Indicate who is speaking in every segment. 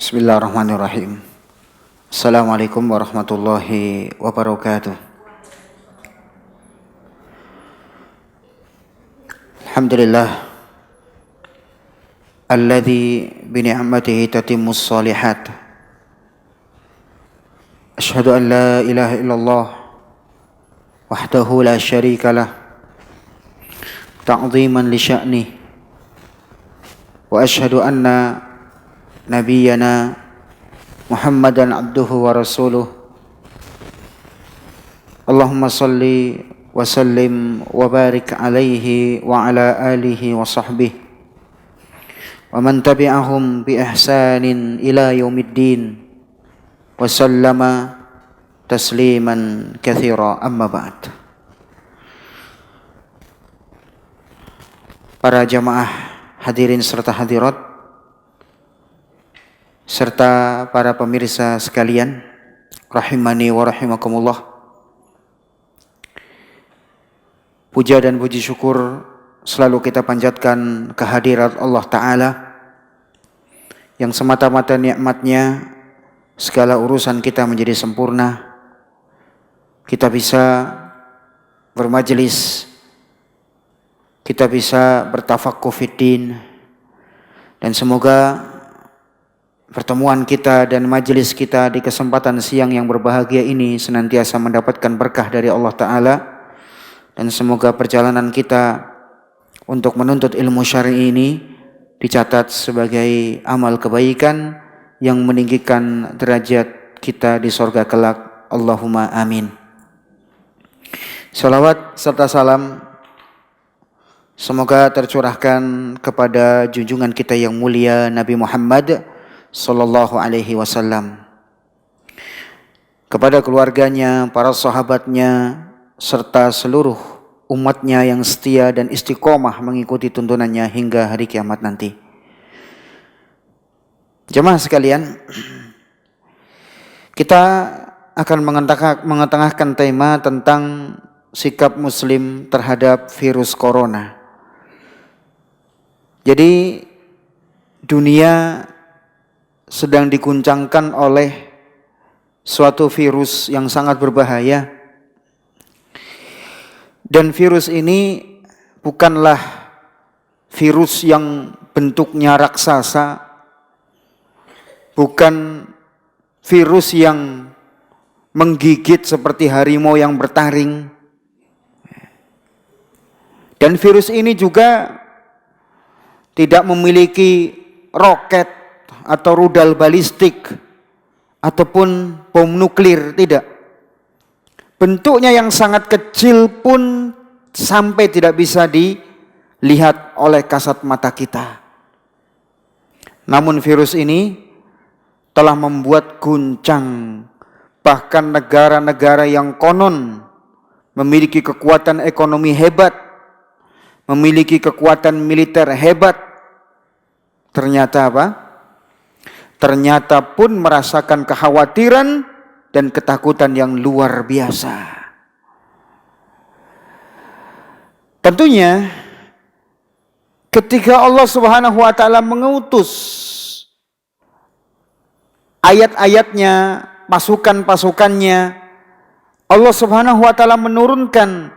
Speaker 1: Bismillahirrahmanirrahim. Assalamualaikum warahmatullahi wabarakatuh. Alhamdulillah alladzi bi ni'matihi tatimmus shalihat. Asyhadu an la ilaha illallah wahdahu la syarika lah ta'ziman li sya'ni wa asyhadu anna nabiyyana Muhammadan abduhu wa rasuluh. Allahumma salli wa sallim wa barik alaihi wa ala alihi wa sahbihi wa man tabi'ahum bi ihsanin ila yaumiddin wa sallama tasliman katsira, amma ba'd. Para jamaah hadirin serta hadirat serta para pemirsa sekalian, rahimani wa rahimakumullah. Puja dan puji syukur selalu kita panjatkan kehadirat Allah Ta'ala yang semata-mata nikmatnya segala urusan kita menjadi sempurna. Kita bisa bermajelis, kita bisa bertafaqquh fiddin, dan semoga pertemuan kita dan majelis kita di kesempatan siang yang berbahagia ini senantiasa mendapatkan berkah dari Allah Ta'ala. Dan semoga perjalanan kita untuk menuntut ilmu syar'i ini dicatat sebagai amal kebaikan yang meninggikan derajat kita di sorga kelak. Allahumma amin. Salawat serta salam semoga tercurahkan kepada junjungan kita yang mulia Nabi Muhammad sallallahu alaihi wasallam, kepada keluarganya, para sahabatnya, serta seluruh umatnya yang setia dan istiqomah mengikuti tuntunannya hingga hari kiamat nanti. Jemaah sekalian, kita akan mengetengahkan tema tentang sikap muslim terhadap virus corona. Jadi dunia sedang diguncangkan oleh suatu virus yang sangat berbahaya. Dan virus ini bukanlah virus yang bentuknya raksasa, bukan virus yang menggigit seperti harimau yang bertaring. Dan virus ini juga tidak memiliki roket atau rudal balistik ataupun bom nuklir, tidak. Bentuknya yang sangat kecil pun sampai tidak bisa dilihat oleh kasat mata kita. Namun virus ini telah membuat guncang bahkan negara-negara yang konon memiliki kekuatan ekonomi hebat, memiliki kekuatan militer hebat. Ternyata apa? Ternyata pun merasakan kekhawatiran dan ketakutan yang luar biasa. Tentunya ketika Allah Subhanahu wa taala mengutus ayat-ayatnya, pasukan-pasukannya, Allah Subhanahu wa taala menurunkan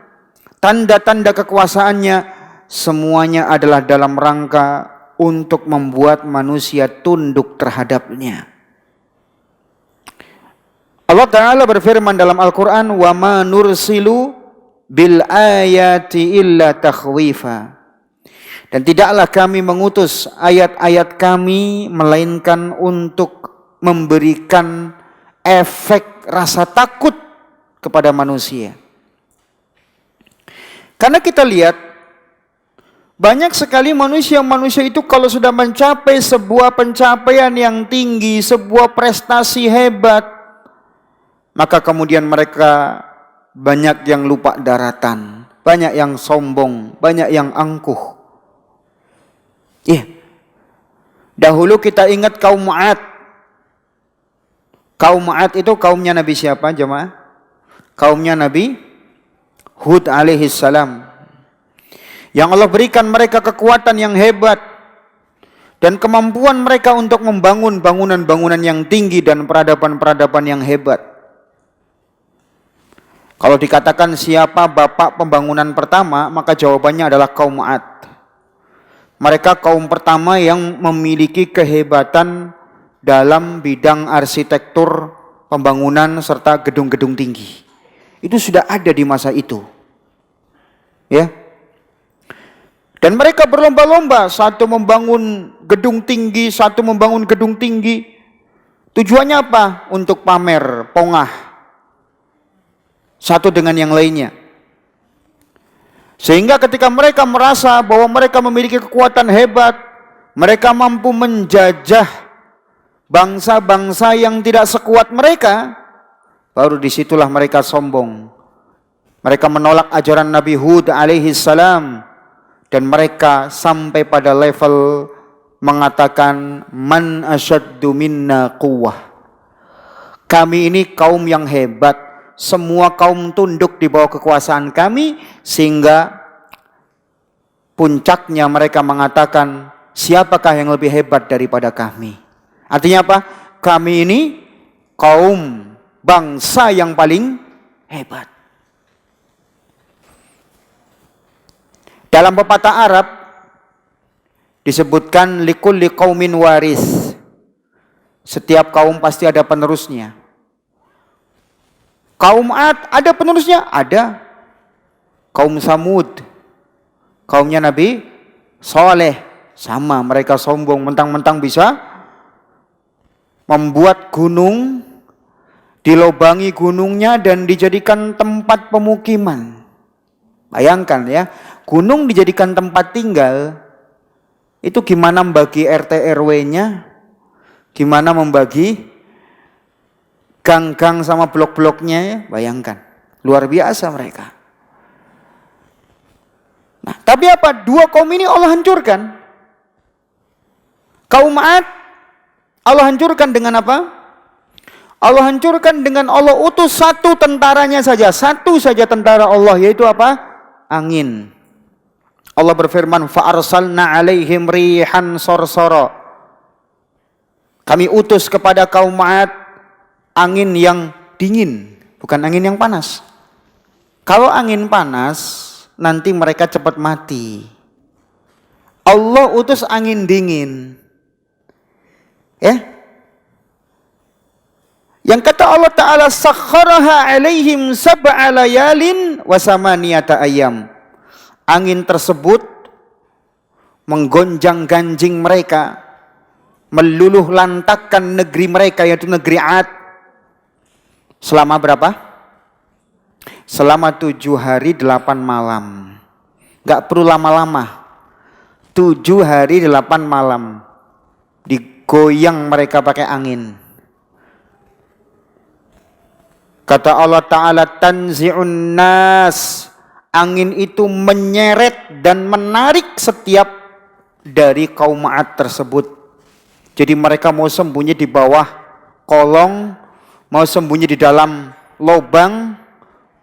Speaker 1: tanda-tanda kekuasaannya, semuanya adalah dalam rangka untuk membuat manusia tunduk terhadapnya. Allah Ta'ala berfirman dalam Al-Quran, wa ma nursilu bil ayati illa takhwifa. Dan tidaklah kami mengutus ayat-ayat kami melainkan untuk memberikan efek rasa takut kepada manusia. Karena kita lihat banyak sekali manusia itu kalau sudah mencapai sebuah pencapaian yang tinggi, sebuah prestasi hebat, maka kemudian mereka banyak yang lupa daratan, banyak yang sombong, banyak yang angkuh. Dahulu kita ingat kaum Ma'ad. Kaum Ma'ad itu kaumnya Nabi siapa, jemaah? Kaumnya Nabi Hud alaihi salam. Yang Allah berikan mereka kekuatan yang hebat. dan kemampuan mereka untuk membangun bangunan-bangunan yang tinggi dan peradaban-peradaban yang hebat. Kalau dikatakan siapa bapak pembangunan pertama, maka jawabannya adalah kaum Ad. Mereka kaum pertama yang memiliki kehebatan dalam bidang arsitektur, pembangunan serta gedung-gedung tinggi. Itu sudah ada di masa itu. Ya. Dan mereka berlomba-lomba, satu membangun gedung tinggi, satu membangun gedung tinggi. Tujuannya apa? Untuk pamer, pongah. Satu dengan yang lainnya. Sehingga ketika mereka merasa bahwa mereka memiliki kekuatan hebat, mereka mampu menjajah bangsa-bangsa yang tidak sekuat mereka, baru disitulah mereka sombong. Mereka menolak ajaran Nabi Hud alaihi salam, dan mereka sampai pada level mengatakan man asyaddu minna quwwah. Kami ini kaum yang hebat, semua kaum tunduk di bawah kekuasaan kami, sehingga puncaknya mereka mengatakan siapakah yang lebih hebat daripada kami. Artinya apa? Kami ini kaum bangsa yang paling hebat. Dalam pepatah Arab disebutkan likulli qaumin waris. Setiap kaum pasti ada penerusnya. Kaum Ad ada penerusnya? Ada. Kaum Samud, kaumnya Nabi Saleh, sama, mereka sombong, mentang-mentang bisa membuat gunung, dilobangi gunungnya dan dijadikan tempat pemukiman. Bayangkan ya, gunung dijadikan tempat tinggal. Itu gimana membagi RT RW-nya? Gimana membagi gang-gang sama blok-bloknya ya? Bayangkan. Luar biasa mereka. Nah, tapi apa? Dua kaum ini Allah hancurkan. Kaum Ad Allah hancurkan dengan apa? Allah hancurkan dengan Allah utus satu tentaranya saja. Satu saja tentara Allah, yaitu apa? Angin. Allah berfirman, fa'arsalna alaihim rihan sarsara. Kami utus kepada kaum Ad angin yang dingin, bukan angin yang panas. Kalau angin panas, nanti mereka cepat mati. Allah utus angin dingin. Ya. Yang kata Allah Ta'ala, sakharaha alaihim sab'a layalin wa samaniyata ayyam. Angin tersebut menggonjang-ganjing mereka, meluluh lantakkan negeri mereka, yaitu negeri Ad. Selama berapa? Selama 7 hari 8 malam. Gak perlu lama-lama. 7 hari 8 malam. Digoyang mereka pakai angin. Kata Allah Ta'ala, tanzi'un nas. Angin itu menyeret dan menarik setiap dari kaum Ad tersebut. Jadi mereka mau sembunyi di bawah kolong, mau sembunyi di dalam lubang,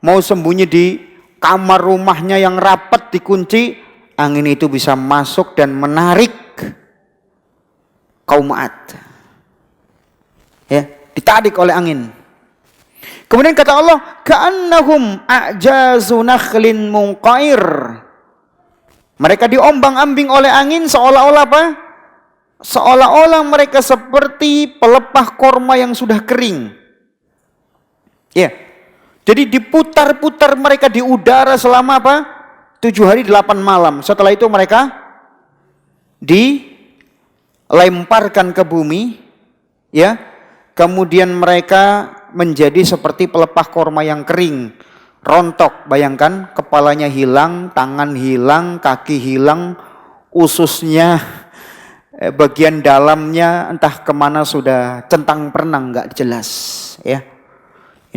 Speaker 1: mau sembunyi di kamar rumahnya yang rapat dikunci, angin itu bisa masuk dan menarik kaum Ad. Ya, ditarik oleh angin. Kemudian kata Allah, ka'annahum a'jazu nakhlin munqair. Mereka diombang-ambing oleh angin seolah-olah apa? Seolah-olah mereka seperti pelepah korma yang sudah kering. Ya. Jadi diputar-putar mereka di udara selama apa? 7 hari 8 malam. Setelah itu mereka dilemparkan ke bumi, ya. Kemudian mereka menjadi seperti pelepah korma yang kering, rontok. Bayangkan, kepalanya hilang, tangan hilang, kaki hilang, ususnya, bagian dalamnya entah kemana sudah centang perenang, nggak jelas. Ya,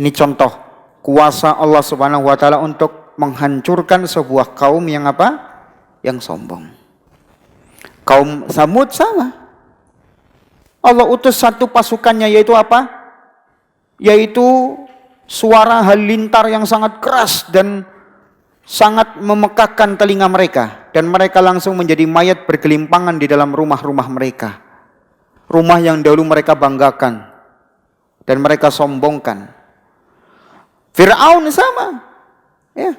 Speaker 1: ini contoh kuasa Allah Subhanahu Wa Taala untuk menghancurkan sebuah kaum yang apa? Yang sombong. Kaum Samud sama. Allah utus satu pasukannya, yaitu apa? Yaitu suara halilintar yang sangat keras dan sangat memekakkan telinga mereka. dan mereka langsung menjadi mayat bergelimpangan di dalam rumah-rumah mereka. Rumah yang dahulu mereka banggakan dan mereka sombongkan. Fir'aun sama. Ya.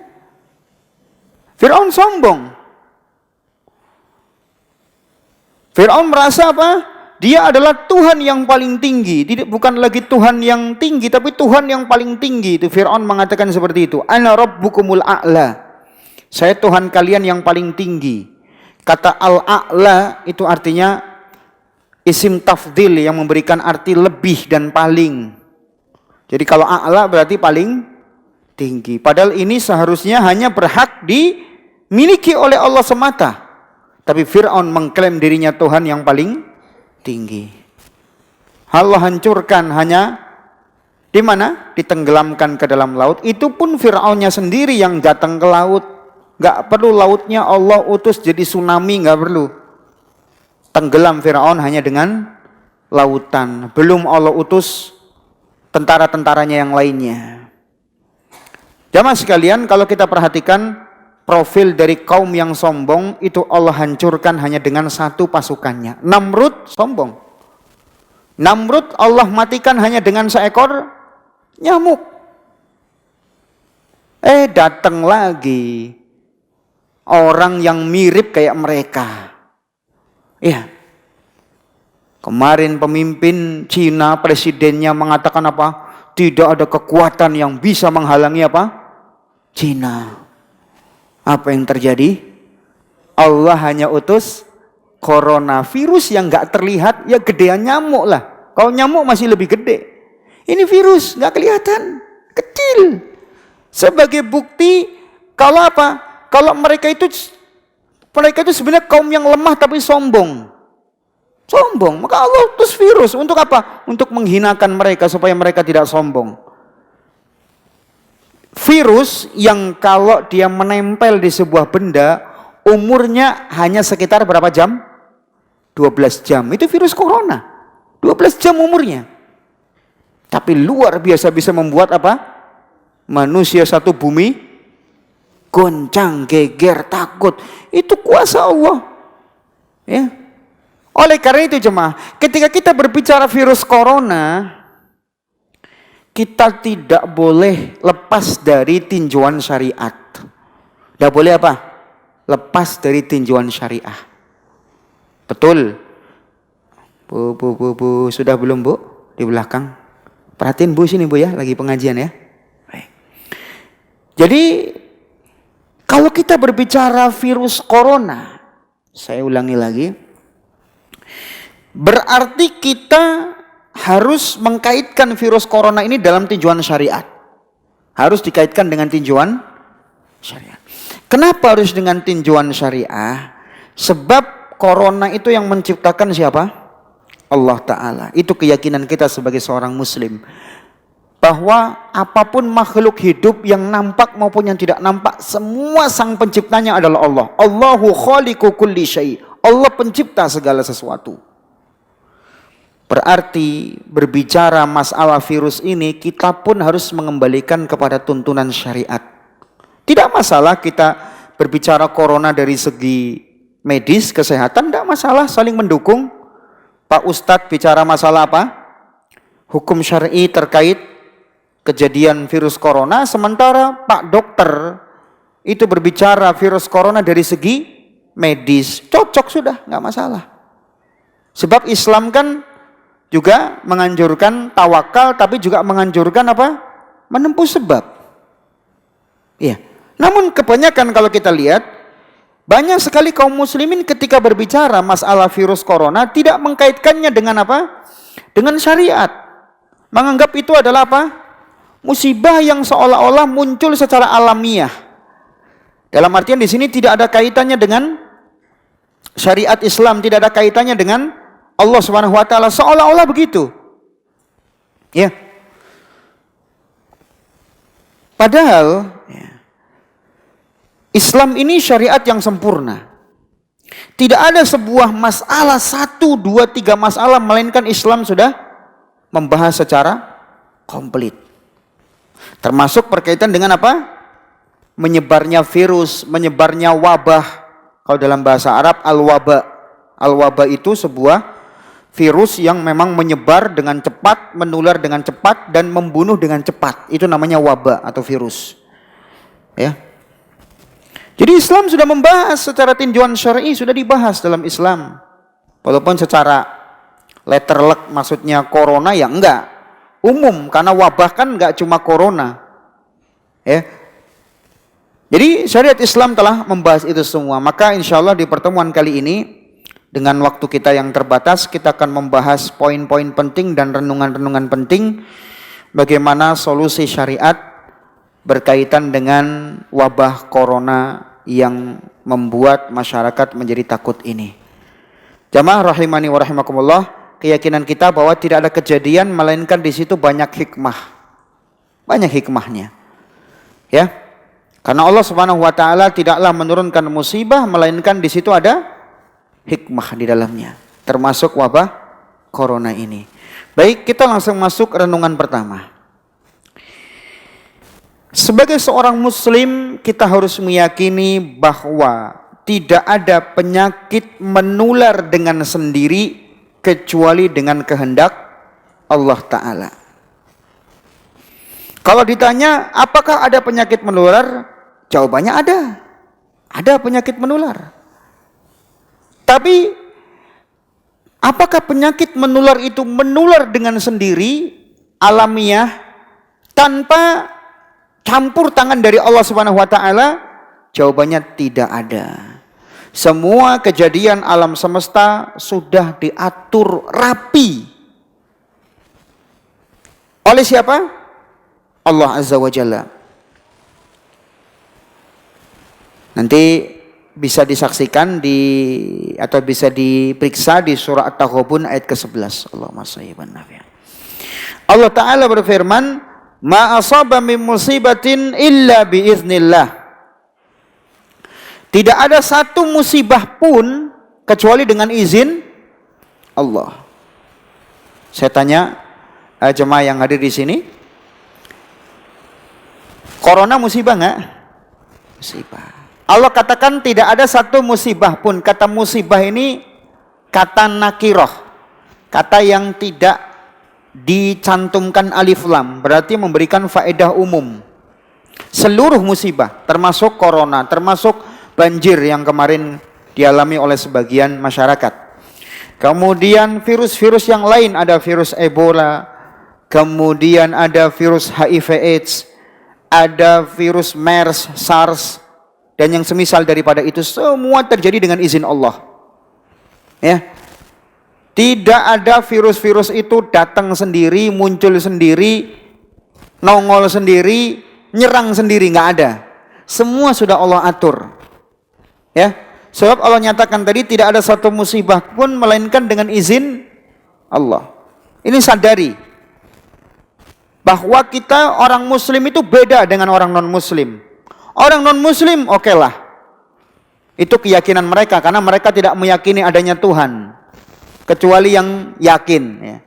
Speaker 1: Fir'aun sombong. Fir'aun merasa apa? Dia adalah Tuhan yang paling tinggi. Bukan lagi Tuhan yang tinggi, tapi Tuhan yang paling tinggi. Itu Fir'aun mengatakan seperti itu. Ana rabbukumul a'la. Saya Tuhan kalian yang paling tinggi. Kata al-a'la itu artinya isim tafdil yang memberikan arti lebih dan paling. Jadi kalau a'la berarti paling tinggi. Padahal ini seharusnya hanya berhak dimiliki oleh Allah semata. Tapi Fir'aun mengklaim dirinya Tuhan yang paling tinggi. Allah hancurkan hanya di mana? Ditenggelamkan ke dalam laut. Itu pun Fir'aunnya sendiri yang datang ke laut. Gak perlu lautnya Allah utus jadi tsunami, gak perlu. Tenggelam Fir'aun hanya dengan lautan. Belum Allah utus tentara-tentaranya yang lainnya. Jamaah sekalian, kalau kita perhatikan profil dari kaum yang sombong itu Allah hancurkan hanya dengan satu pasukannya. Namrud sombong. Namrud Allah matikan hanya dengan seekor nyamuk. Datang lagi orang yang mirip kayak mereka. Ya. Kemarin pemimpin Cina, presidennya mengatakan apa? Tidak ada kekuatan yang bisa menghalangi apa? Cina. Apa yang terjadi? Allah hanya utus coronavirus yang gak terlihat, ya gedean nyamuk lah. Kalau nyamuk masih lebih gede. Ini virus gak kelihatan, kecil. Sebagai bukti kalau apa? Kalau mereka itu sebenarnya kaum yang lemah tapi sombong. Sombong. Maka Allah utus virus untuk apa? Untuk menghinakan mereka supaya mereka tidak sombong. Virus yang kalau dia menempel di sebuah benda, umurnya hanya sekitar berapa jam? 12 jam. Itu virus corona. 12 jam umurnya. Tapi luar biasa bisa membuat apa? Manusia satu bumi goncang, geger, takut. Itu kuasa Allah. Ya. Oleh karena itu jemaah, ketika kita berbicara virus corona, kita tidak boleh lepas dari tinjauan syariat. Tidak boleh apa? Lepas dari tinjauan syariah. Betul. Bu, sudah belum bu? Di belakang. Perhatiin bu sini bu ya, lagi pengajian ya. Baik. Jadi kalau kita berbicara virus corona, saya ulangi lagi, berarti kita harus mengkaitkan virus corona ini dalam tinjauan syariat. Harus dikaitkan dengan tinjauan syariat. Kenapa harus dengan tinjauan syariah? Sebab corona itu yang menciptakan siapa? Allah Ta'ala. Itu keyakinan kita sebagai seorang muslim. Bahwa apapun makhluk hidup yang nampak maupun yang tidak nampak, semua sang penciptanya adalah Allah. Allahu khaliqu kulli syai'. Allah pencipta segala sesuatu. Berarti berbicara masalah virus ini, kita pun harus mengembalikan kepada tuntunan syariat. Tidak masalah kita berbicara corona dari segi medis, kesehatan, tidak masalah, saling mendukung. Pak Ustadz bicara masalah apa? Hukum syar'i terkait kejadian virus corona, sementara Pak Dokter itu berbicara virus corona dari segi medis. Cocok sudah, nggak masalah. Sebab Islam kan juga menganjurkan tawakal, tapi juga menganjurkan apa? Menempuh sebab. Iya. Namun kebanyakan kalau kita lihat, banyak sekali kaum muslimin ketika berbicara masalah virus corona tidak mengkaitkannya dengan apa? Dengan syariat. Menganggap itu adalah apa? Musibah yang seolah-olah muncul secara alamiah. Dalam artian di sini tidak ada kaitannya dengan syariat Islam, tidak ada kaitannya dengan Allah Subhanahu wa taala, seolah-olah begitu. Ya. Padahal ya, Islam ini syariat yang sempurna. Tidak ada sebuah masalah, 1, 2, 3 masalah, melainkan Islam sudah membahas secara komplit. Termasuk berkaitan dengan apa? Menyebarnya virus, menyebarnya wabah, Kalau dalam bahasa Arab al-waba. Al-waba itu sebuah virus yang memang menyebar dengan cepat, menular dengan cepat, dan membunuh dengan cepat. Itu namanya wabah atau virus. Ya. Jadi Islam sudah membahas secara tinjauan syar'i, sudah dibahas dalam Islam. Walaupun secara letterlek maksudnya corona ya enggak. Umum, karena wabah kan enggak cuma corona. Ya. Jadi syariat Islam telah membahas itu semua. Maka insya Allah di pertemuan kali ini, dengan waktu kita yang terbatas, kita akan membahas poin-poin penting dan renungan-renungan penting bagaimana solusi syariat berkaitan dengan wabah corona yang membuat masyarakat menjadi takut ini. Jamaah rahimani wa rahimakumullah, keyakinan kita bahwa tidak ada kejadian melainkan di situ banyak hikmah. Banyak hikmahnya. Ya. Karena Allah Subhanahu wa taala tidaklah menurunkan musibah melainkan di situ ada hikmah di dalamnya, termasuk wabah corona ini. Baik, kita langsung masuk renungan pertama. Sebagai seorang muslim, kita harus meyakini bahwa tidak ada penyakit menular dengan sendiri kecuali dengan kehendak Allah Ta'ala. Kalau ditanya, apakah ada penyakit menular? Jawabannya ada. Ada penyakit menular. Tapi apakah penyakit menular itu menular dengan sendiri, alamiah, tanpa campur tangan dari Allah Subhanahu wa taala? Jawabannya tidak ada. Semua kejadian alam semesta sudah diatur rapi. Oleh siapa? Allah Azza wa Jalla. Nanti bisa disaksikan atau bisa diperiksa di surah At-Taghabun ayat ke-11. Allahumma shalli wa sallim. Allah Ta'ala berfirman, "Ma asaba min musibatin illa biiznillah." Tidak ada satu musibah pun kecuali dengan izin Allah. Saya tanya jemaah yang hadir di sini, corona musibah enggak? Musibah. Allah katakan tidak ada satu musibah pun. Kata musibah ini kata nakiroh, kata yang tidak dicantumkan alif lam, berarti memberikan faedah umum. Seluruh musibah, termasuk corona, termasuk banjir yang kemarin dialami oleh sebagian masyarakat. Kemudian virus-virus yang lain, ada virus Ebola, kemudian ada virus HIV/AIDS, ada virus MERS, SARS, dan yang semisal daripada itu, semua terjadi dengan izin Allah. Ya. Tidak ada virus-virus itu datang sendiri, muncul sendiri, nongol sendiri, nyerang sendiri, nggak ada. Semua sudah Allah atur. Ya. Sebab Allah nyatakan tadi tidak ada satu musibah pun melainkan dengan izin Allah. Ini sadari bahwa kita orang muslim itu beda dengan orang non-muslim. Orang non-muslim oke lah. Itu keyakinan mereka karena mereka tidak meyakini adanya Tuhan. Kecuali yang yakin. Ya.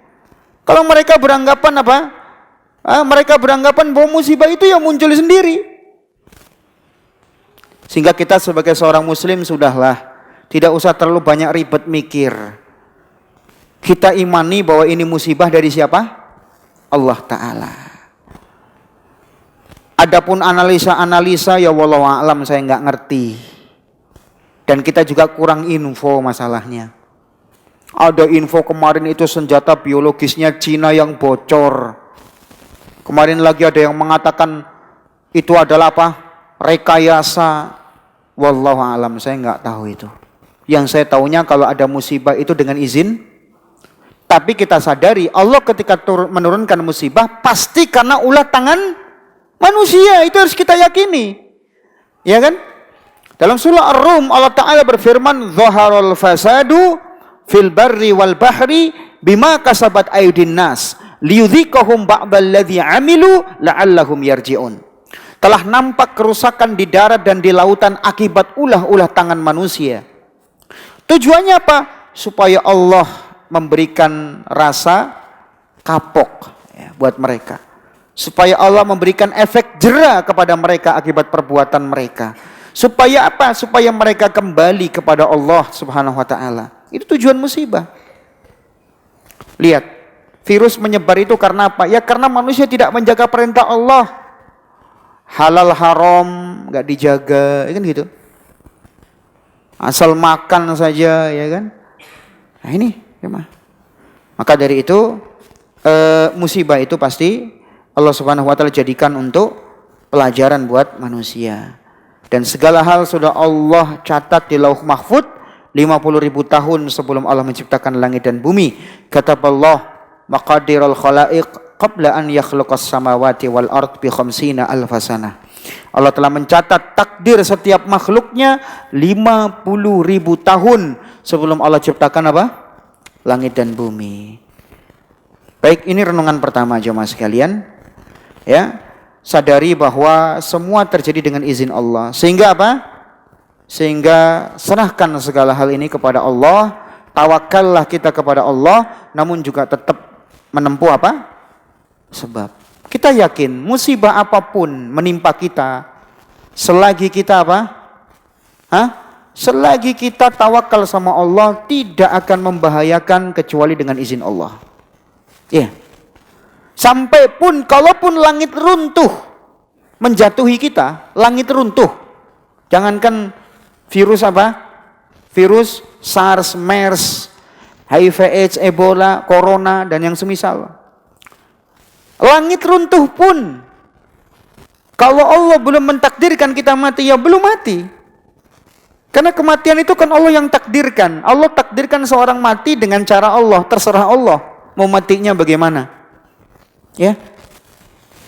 Speaker 1: Kalau mereka beranggapan apa? Mereka beranggapan bahwa musibah itu yang muncul sendiri. Sehingga kita sebagai seorang muslim sudahlah. Tidak usah terlalu banyak ribet mikir. Kita imani bahwa ini musibah dari siapa? Allah Ta'ala. Adapun analisa-analisa ya wallahu a'lam saya nggak ngerti. Dan kita juga kurang info masalahnya. Ada info kemarin itu senjata biologisnya Cina yang bocor. Kemarin lagi ada yang mengatakan itu adalah apa? Rekayasa. Wallahu a'lam saya nggak tahu itu. Yang saya tahunya kalau ada musibah itu dengan izin. Tapi kita sadari Allah ketika menurunkan musibah pasti karena ulah tangan manusia, itu harus kita yakini. Ya kan? Dalam surah Ar-Rum Allah Ta'ala berfirman, "Zaharul fasadu fil barri wal bahri bima kasabat aydin nas liyudhiqahum ba'dalladzi 'amilu la'allahum yarji'un." Telah nampak kerusakan di darat dan di lautan akibat ulah-ulah tangan manusia. Tujuannya apa? Supaya Allah memberikan rasa kapok ya, buat mereka. Supaya Allah memberikan efek jera kepada mereka akibat perbuatan mereka. Supaya apa? Supaya mereka kembali kepada Allah Subhanahu wa taala. Itu tujuan musibah. Lihat, virus menyebar itu karena apa? Ya karena manusia tidak menjaga perintah Allah. Halal haram enggak dijaga, ya kan gitu. Asal makan saja, ya kan. Nah ini, ya mah. Maka dari itu musibah itu pasti Allah Subhanahu wa taala jadikan untuk pelajaran buat manusia. Dan segala hal sudah Allah catat di Lauh Mahfuz 50.000 tahun sebelum Allah menciptakan langit dan bumi. Kataballah maqadirul khalaiq qabla an yakhluqas samawati wal ard bi 50 alfasanah. Allah telah mencatat takdir setiap makhluknya 50.000 tahun sebelum Allah ciptakan apa? Langit dan bumi. Baik, ini renungan pertama jemaah sekalian. Ya, sadari bahwa semua terjadi dengan izin Allah. Sehingga apa? Sehingga serahkan segala hal ini kepada Allah. Tawakallah kita kepada Allah, namun juga tetap menempuh apa? Sebab. Kita yakin musibah apapun menimpa kita, selagi kita apa? Selagi kita tawakal sama Allah, tidak akan membahayakan kecuali dengan izin Allah. Ya. Sampai pun kalaupun langit runtuh menjatuhi kita, langit runtuh. Jangankan virus apa? Virus SARS, MERS, HIV AIDS, Ebola, Corona dan yang semisal. Langit runtuh pun kalau Allah belum mentakdirkan kita mati, ya belum mati. Karena kematian itu kan Allah yang takdirkan. Allah takdirkan seorang mati dengan cara Allah, terserah Allah mau matinya bagaimana. Ya.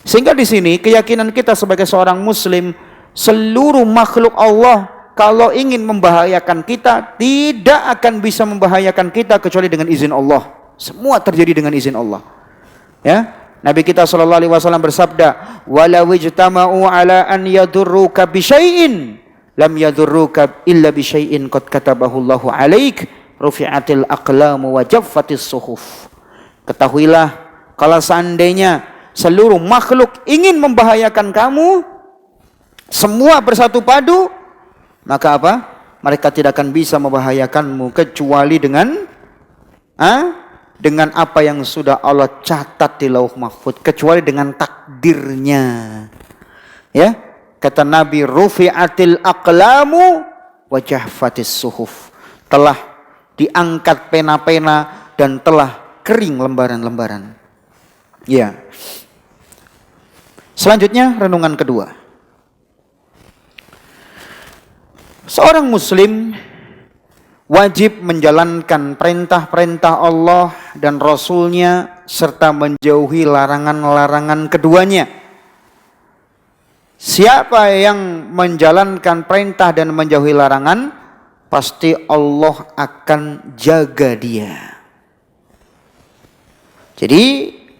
Speaker 1: Sehingga di sini keyakinan kita sebagai seorang muslim, seluruh makhluk Allah kalau ingin membahayakan kita tidak akan bisa membahayakan kita kecuali dengan izin Allah. Semua terjadi dengan izin Allah. Ya. Nabi kita sallallahu alaihi wasallam bersabda, "Walau ijtama'u 'ala an yadurruka bi syai'in lam yadurruka illa bi syai'in qad katabahu Allahu 'alaik, rufi'atil aqlamu wa jaffatis suhuf." Ketahuilah, kalau seandainya seluruh makhluk ingin membahayakan kamu, semua bersatu padu, maka apa? Mereka tidak akan bisa membahayakanmu kecuali dengan apa yang sudah Allah catat di Lauh Mahfuz, kecuali dengan takdirnya. Ya, kata Nabi, rufi'atil aqlamu wa jahfatis suhuf. Telah diangkat pena-pena dan telah kering lembaran-lembaran. Ya. Selanjutnya renungan kedua. Seorang muslim wajib menjalankan perintah-perintah Allah dan Rasul-Nya serta menjauhi larangan-larangan keduanya. Siapa yang menjalankan perintah dan menjauhi larangan, pasti Allah akan jaga dia. Jadi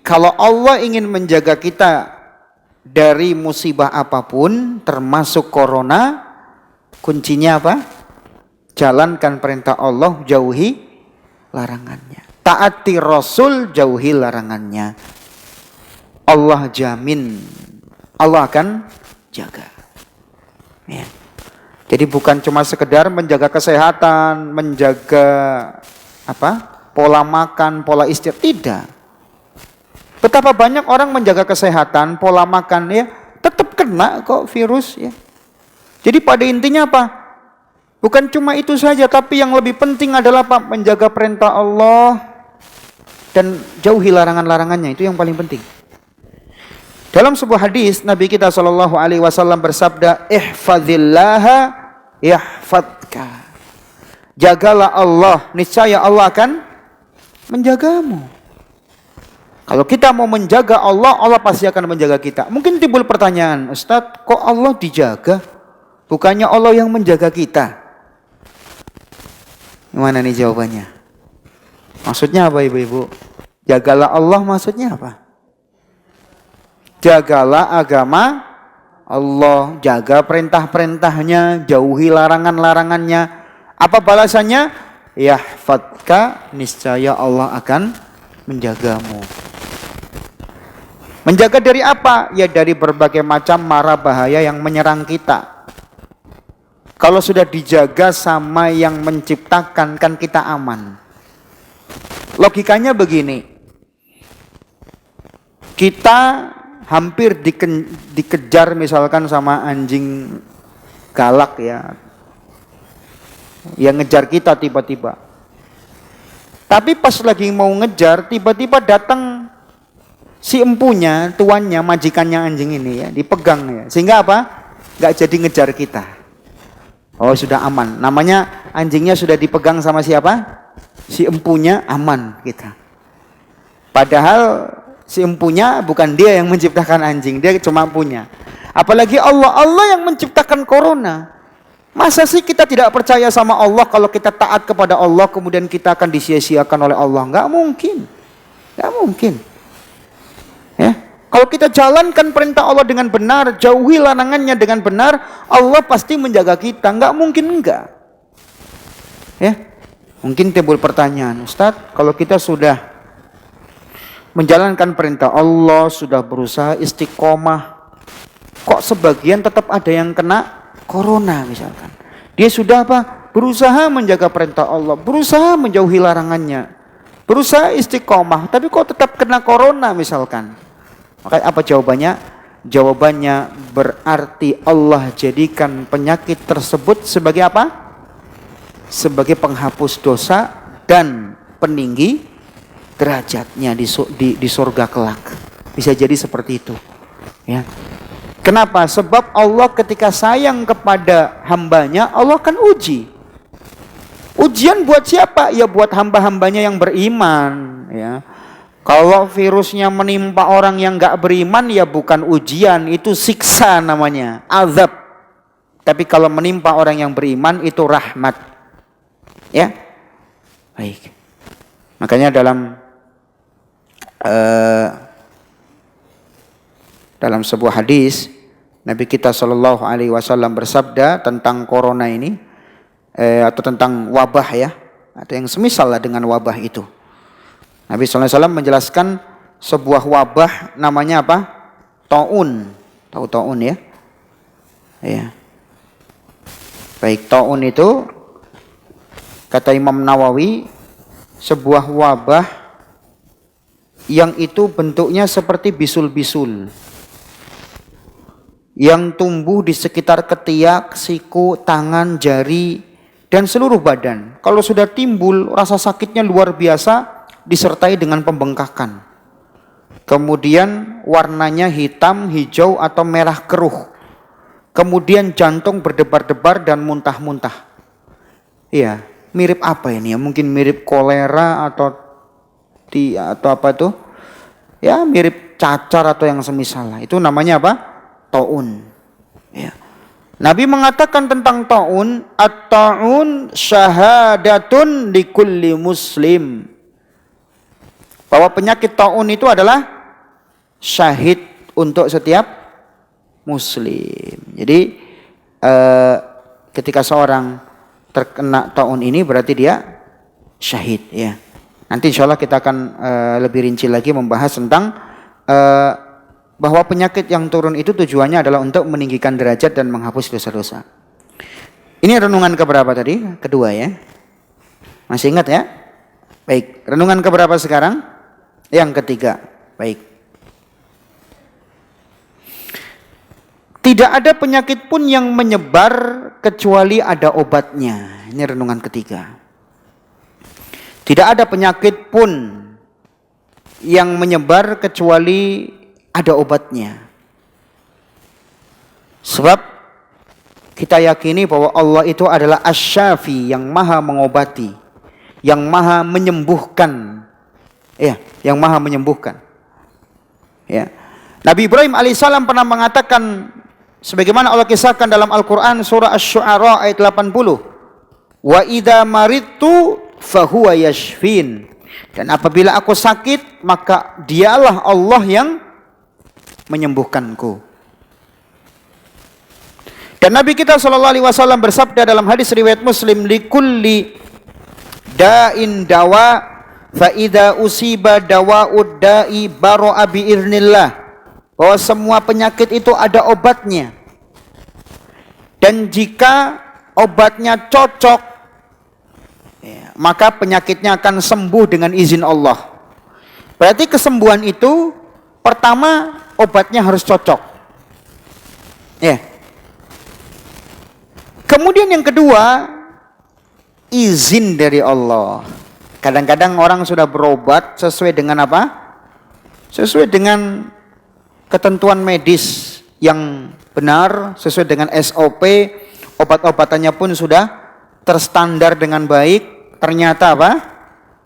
Speaker 1: kalau Allah ingin menjaga kita dari musibah apapun, termasuk corona, kuncinya apa? Jalankan perintah Allah, jauhi larangannya. Taati Rasul, jauhi larangannya. Allah jamin, Allah akan jaga. Ya. Jadi bukan cuma sekedar menjaga kesehatan, menjaga pola makan, pola istirahat, tidak. Betapa banyak orang menjaga kesehatan, pola makan, ya tetap kena kok virus, ya. Jadi pada intinya apa? Bukan cuma itu saja, tapi yang lebih penting adalah Pak, menjaga perintah Allah dan jauhi larangan-larangannya. Itu yang paling penting. Dalam sebuah hadis Nabi kita sallallahu alaihi wasallam bersabda, "Ihfazillaha yahfadka." Jagalah Allah, niscaya Allah akan menjagamu. Kalau kita mau menjaga Allah, Allah pasti akan menjaga kita. Mungkin timbul pertanyaan, "Ustaz, kok Allah dijaga? Bukannya Allah yang menjaga kita?" Gimana nih jawabannya? Maksudnya apa ibu-ibu? Jagalah Allah maksudnya apa? Jagalah agama Allah, jaga perintah-perintahnya, jauhi larangan-larangannya. Apa balasannya? Yahfadka, niscaya Allah akan menjagamu. Menjaga dari apa? Ya dari berbagai macam mara bahaya yang menyerang kita. Kalau sudah dijaga sama yang menciptakan, kan kita aman. Logikanya begini. Kita hampir dikejar misalkan sama anjing galak ya. Yang ngejar kita tiba-tiba. Tapi pas lagi mau ngejar, tiba-tiba datang si empunya, tuannya, majikannya anjing ini ya, dipegang ya. Sehingga apa? Gak jadi ngejar kita. Oh, sudah aman. Namanya anjingnya sudah dipegang sama siapa? Si empunya, aman kita. Padahal si empunya bukan dia yang menciptakan anjing, dia cuma punya. Apalagi Allah yang menciptakan corona. Masa sih kita tidak percaya sama Allah kalau kita taat kepada Allah kemudian kita akan disia-siakan oleh Allah? Nggak mungkin. Nggak mungkin. Ya. Kalau kita jalankan perintah Allah dengan benar, jauhi larangannya dengan benar, Allah pasti menjaga kita. Nggak mungkin enggak. Ya. Mungkin timbul pertanyaan, Ustadz, kalau kita sudah menjalankan perintah Allah, sudah berusaha istiqomah, kok sebagian tetap ada yang kena corona misalkan. Dia sudah apa? Berusaha menjaga perintah Allah, berusaha menjauhi larangannya, berusaha istiqomah, tapi kok tetap kena corona misalkan. Maka apa jawabannya? Jawabannya berarti Allah jadikan penyakit tersebut sebagai apa? Sebagai penghapus dosa dan peninggi derajatnya di surga kelak. Bisa jadi seperti itu. Ya. Kenapa? Sebab Allah ketika sayang kepada hambanya, Allah akan uji. Ujian buat siapa? Ya buat hamba-hambanya yang beriman. Ya. Kalau virusnya menimpa orang yang gak beriman, ya bukan ujian, itu siksa namanya, azab. Tapi kalau menimpa orang yang beriman, itu rahmat. Ya, baik. Makanya dalam sebuah hadis Nabi kita Shallallahu Alaihi Wasallam bersabda tentang corona ini atau tentang wabah ya, atau yang semisal lah dengan wabah itu. Nabi Shallallahu Alaihi Wasallam menjelaskan sebuah wabah namanya apa? Taun. Tahu taun ya? Ya. Baik, taun itu kata Imam Nawawi sebuah wabah yang itu bentuknya seperti bisul-bisul yang tumbuh di sekitar ketiak, siku, tangan, jari, dan seluruh badan. Kalau sudah timbul, rasa sakitnya luar biasa, disertai dengan pembengkakan. Kemudian warnanya hitam, hijau, atau merah keruh. Kemudian jantung berdebar-debar dan muntah-muntah. Iya, mirip apa ini ya? Mungkin mirip kolera atau apa tuh? Ya, mirip cacar atau yang semisal. Itu namanya apa? Taun. Ya. Nabi mengatakan tentang taun, at-taun syahadatun likulli muslim. Bahwa penyakit taun itu adalah syahid untuk setiap muslim. Jadi ketika seorang terkena taun ini berarti dia syahid ya. Nanti insya Allah kita akan lebih rinci lagi membahas tentang bahwa penyakit yang turun itu tujuannya adalah untuk meninggikan derajat dan menghapus dosa-dosa. Ini renungan keberapa tadi? Kedua ya. Masih ingat ya? Baik, renungan keberapa sekarang? Yang ketiga. Baik. Tidak ada penyakit pun yang menyebar kecuali ada obatnya. Ini renungan ketiga. Tidak ada penyakit pun yang menyebar kecuali ada obatnya. Sebab kita yakini bahwa Allah itu adalah Asy-Syafi, yang maha mengobati, yang maha menyembuhkan. Ya, yang maha menyembuhkan. Ya. Nabi Ibrahim alaihissalam pernah mengatakan sebagaimana Allah kisahkan dalam Al-Qur'an surah Asy-Syu'ara ayat 80. Wa idza maridtu fahuwa yashfin. Dan apabila aku sakit, maka dialah Allah yang menyembuhkanku. Dan Nabi kita sallallahu alaihi wasallam bersabda dalam hadis riwayat Muslim, likulli da'in dawa fa idza usiba dawa'ud da'i bara'a bi idznillah. Bahwa semua penyakit itu ada obatnya. Dan jika obatnya cocok, ya, maka penyakitnya akan sembuh dengan izin Allah. Berarti kesembuhan itu pertama obatnya harus cocok. Ya. Kemudian yang kedua, izin dari Allah. Kadang-kadang orang sudah berobat sesuai dengan apa? Sesuai dengan ketentuan medis yang benar, sesuai dengan SOP, obat-obatannya pun sudah terstandar dengan baik. Ternyata apa?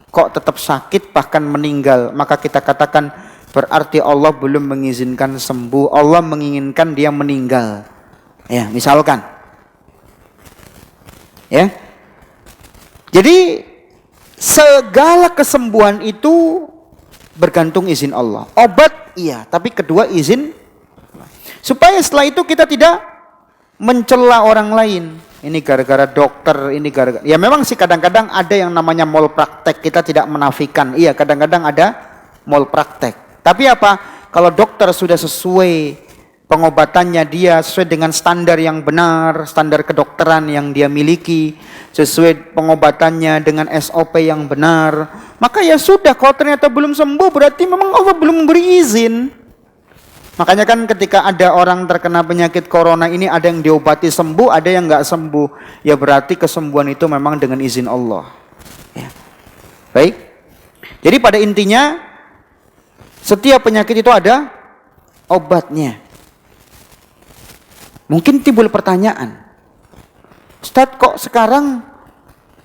Speaker 1: Kok tetap sakit bahkan meninggal. Maka kita katakan berarti Allah belum mengizinkan sembuh. Allah menginginkan dia meninggal. Ya, misalkan. Ya. Jadi segala kesembuhan itu bergantung izin Allah. Obat iya, tapi kedua izin. Supaya setelah itu kita tidak mencela orang lain. Ini gara-gara dokter, ini gara-gara. Ya memang sih kadang-kadang ada yang namanya malpraktek, kita tidak menafikan. Iya, kadang-kadang ada malpraktek. Tapi apa? Kalau dokter sudah sesuai pengobatannya, dia sesuai dengan standar yang benar, standar kedokteran yang dia miliki, sesuai pengobatannya dengan SOP yang benar, maka ya sudah. Kalau ternyata belum sembuh, berarti memang Allah belum memberi izin. Makanya kan ketika ada orang terkena penyakit corona ini, ada yang diobati sembuh, ada yang nggak sembuh. Ya berarti kesembuhan itu memang dengan izin Allah. Ya. Baik. Jadi pada intinya, setiap penyakit itu ada obatnya. Mungkin timbul pertanyaan, Ustadz, kok sekarang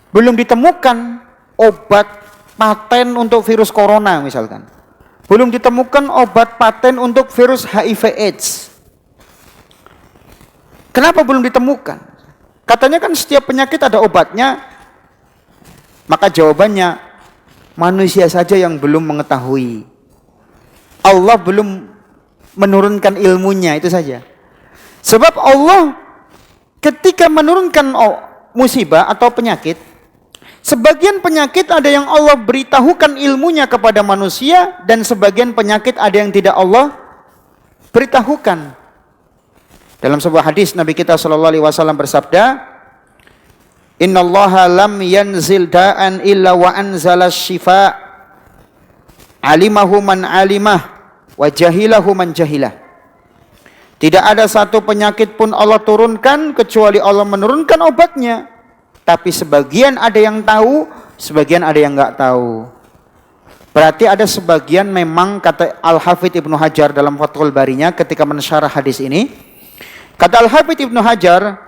Speaker 1: belum ditemukan obat paten untuk virus corona misalkan? Belum ditemukan obat paten untuk virus HIV/AIDS. Kenapa belum ditemukan? Katanya kan setiap penyakit ada obatnya. Maka jawabannya, manusia saja yang belum mengetahui. Allah belum menurunkan ilmunya, itu saja. Sebab Allah ketika menurunkan musibah atau penyakit, sebagian penyakit ada yang Allah beritahukan ilmunya kepada manusia, dan sebagian penyakit ada yang tidak Allah beritahukan. Dalam sebuah hadis Nabi kita SAW bersabda, Innallaha lam yanzil da'an illa wa anzala syifa, alimahu man alimah, wa jahilahu man jahilah. Tidak ada satu penyakit pun Allah turunkan kecuali Allah menurunkan obatnya. Tapi sebagian ada yang tahu, sebagian ada yang nggak tahu. Berarti ada sebagian memang, kata Al-Hafidz Ibnu Hajar dalam Fathul Barinya ketika mensyarah hadis ini. Kata Al-Hafidz Ibnu Hajar,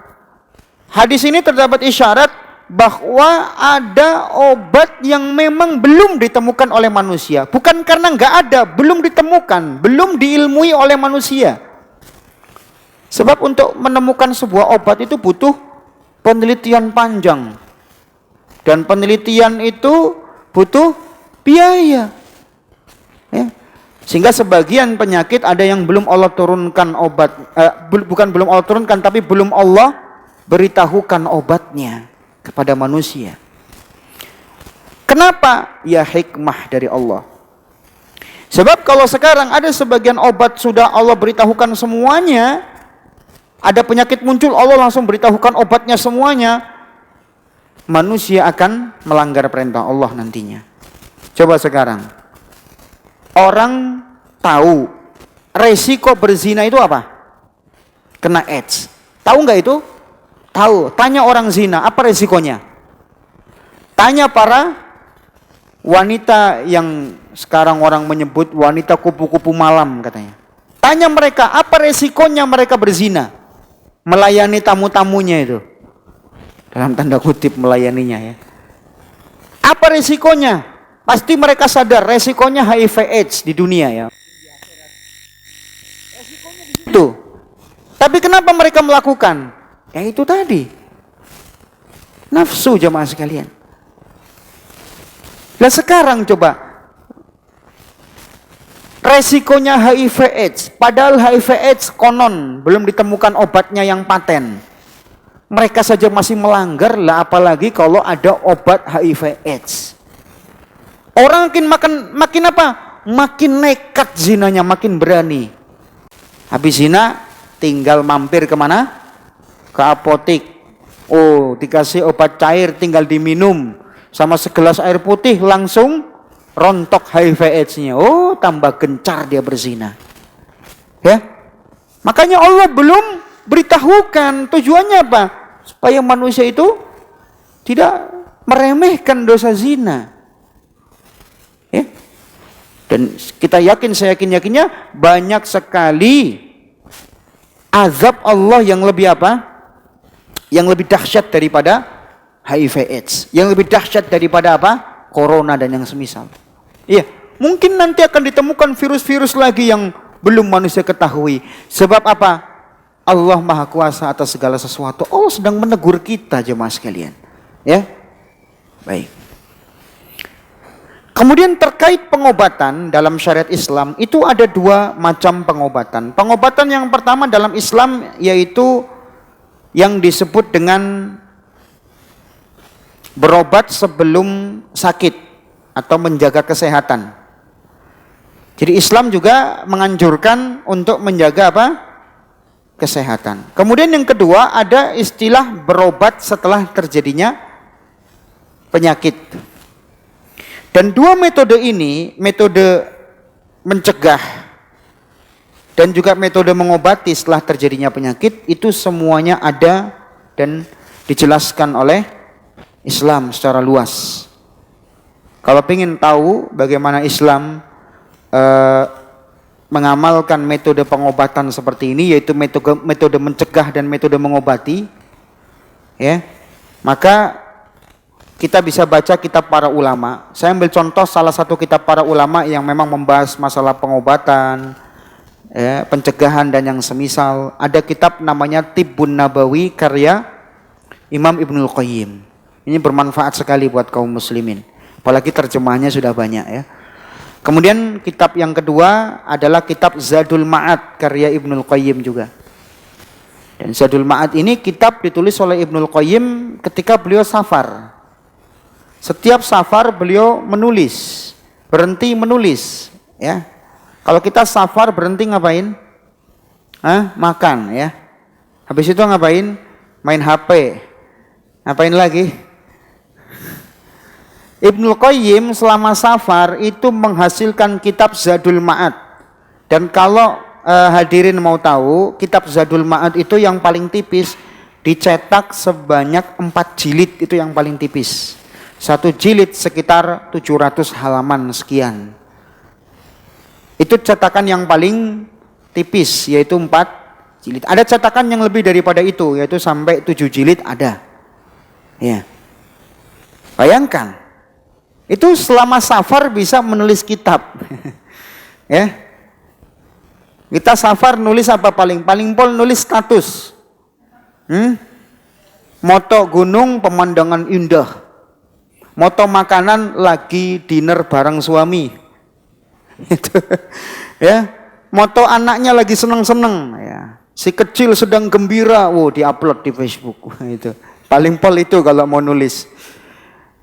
Speaker 1: hadis ini terdapat isyarat bahwa ada obat yang memang belum ditemukan oleh manusia. Bukan karena nggak ada, belum ditemukan, belum diilmui oleh manusia. Sebab untuk menemukan sebuah obat itu butuh penelitian panjang. Dan penelitian itu butuh biaya. Ya. Sehingga sebagian penyakit ada yang belum Allah turunkan obat. Bukan belum Allah turunkan, tapi belum Allah beritahukan obatnya kepada manusia. Kenapa? Ya hikmah dari Allah. Sebab kalau sekarang ada sebagian obat sudah Allah beritahukan semuanya, ada penyakit muncul, Allah langsung beritahukan obatnya semuanya, manusia akan melanggar perintah Allah nantinya. Coba sekarang, orang tahu resiko berzina itu apa? Kena AIDS. Tahu nggak itu? Tahu. Tanya orang zina, apa resikonya? Tanya para wanita yang sekarang orang menyebut wanita kupu-kupu malam katanya. Tanya mereka, apa resikonya mereka berzina? Melayani tamu-tamunya itu, dalam tanda kutip melayaninya ya. Apa resikonya? Pasti mereka sadar resikonya HIV/AIDS di dunia ya. Itu. Tapi kenapa mereka melakukan? Ya itu tadi, nafsu jemaah sekalian. Nah sekarang coba, resikonya HIV/AIDS, padahal HIV/AIDS konon belum ditemukan obatnya yang paten. Mereka saja masih melanggar, lah apalagi kalau ada obat HIV/AIDS. Orang makin apa? Makin nekat zinanya, makin berani. Habis zina tinggal mampir kemana? Ke apotik. Oh, dikasih obat cair tinggal diminum sama segelas air putih langsung rontok HIV AIDS-nya. Oh, tambah gencar dia berzina. Ya. Makanya Allah belum beritahukan tujuannya apa? Supaya manusia itu tidak meremehkan dosa zina. Ya. Dan kita yakin, saya yakinnya banyak sekali azab Allah yang lebih apa? Yang lebih dahsyat daripada HIV AIDS, yang lebih dahsyat daripada apa? Corona dan yang semisal. Iya, mungkin nanti akan ditemukan virus-virus lagi yang belum manusia ketahui. Sebab apa? Allah Maha Kuasa atas segala sesuatu. Allah sedang menegur kita, jemaah sekalian. Ya, baik. Kemudian terkait pengobatan dalam syariat Islam itu ada dua macam pengobatan. Pengobatan yang pertama dalam Islam yaitu yang disebut dengan berobat sebelum sakit atau menjaga kesehatan. Jadi Islam juga menganjurkan untuk menjaga apa? Kesehatan. Kemudian yang kedua ada istilah berobat setelah terjadinya penyakit. Dan dua metode ini, metode mencegah dan juga metode mengobati setelah terjadinya penyakit, itu semuanya ada dan dijelaskan oleh Islam secara luas. Kalau ingin tahu bagaimana Islam mengamalkan metode pengobatan seperti ini, yaitu metode mencegah dan metode mengobati, ya, maka kita bisa baca kitab para ulama. Saya ambil contoh salah satu kitab para ulama yang memang membahas masalah pengobatan, ya, pencegahan dan yang semisal. Ada kitab namanya Tibbun Nabawi karya Imam Ibnul Qayyim. Ini bermanfaat sekali buat kaum muslimin. Apalagi terjemahnya sudah banyak, ya. Kemudian kitab yang kedua adalah kitab Zadul Ma'ad karya Ibnul Qayyim juga. Dan Zadul Ma'ad ini kitab ditulis oleh Ibnul Qayyim ketika beliau safar. Setiap safar beliau menulis, berhenti menulis, ya. Kalau kita safar berhenti ngapain? Makan, ya. Habis itu ngapain? Main HP. Ngapain lagi? Ibnul Qayyim selama safar itu menghasilkan kitab Zadul Ma'ad. Dan kalau hadirin mau tahu, kitab Zadul Ma'ad itu yang paling tipis, dicetak sebanyak 4 jilid, itu yang paling tipis. 1 jilid sekitar 700 halaman sekian. Itu cetakan yang paling tipis, yaitu 4 jilid. Ada cetakan yang lebih daripada itu, yaitu sampai 7 jilid ada. Ya. Bayangkan, itu selama safar bisa menulis kitab. Ya. Kita safar nulis apa paling pol nulis status. Moto gunung pemandangan indah. Moto makanan lagi dinner bareng suami. Itu, ya. Moto anaknya lagi seneng-seneng, ya. Si kecil sedang gembira, diupload di Facebook. Itu. Paling pol itu kalau mau nulis.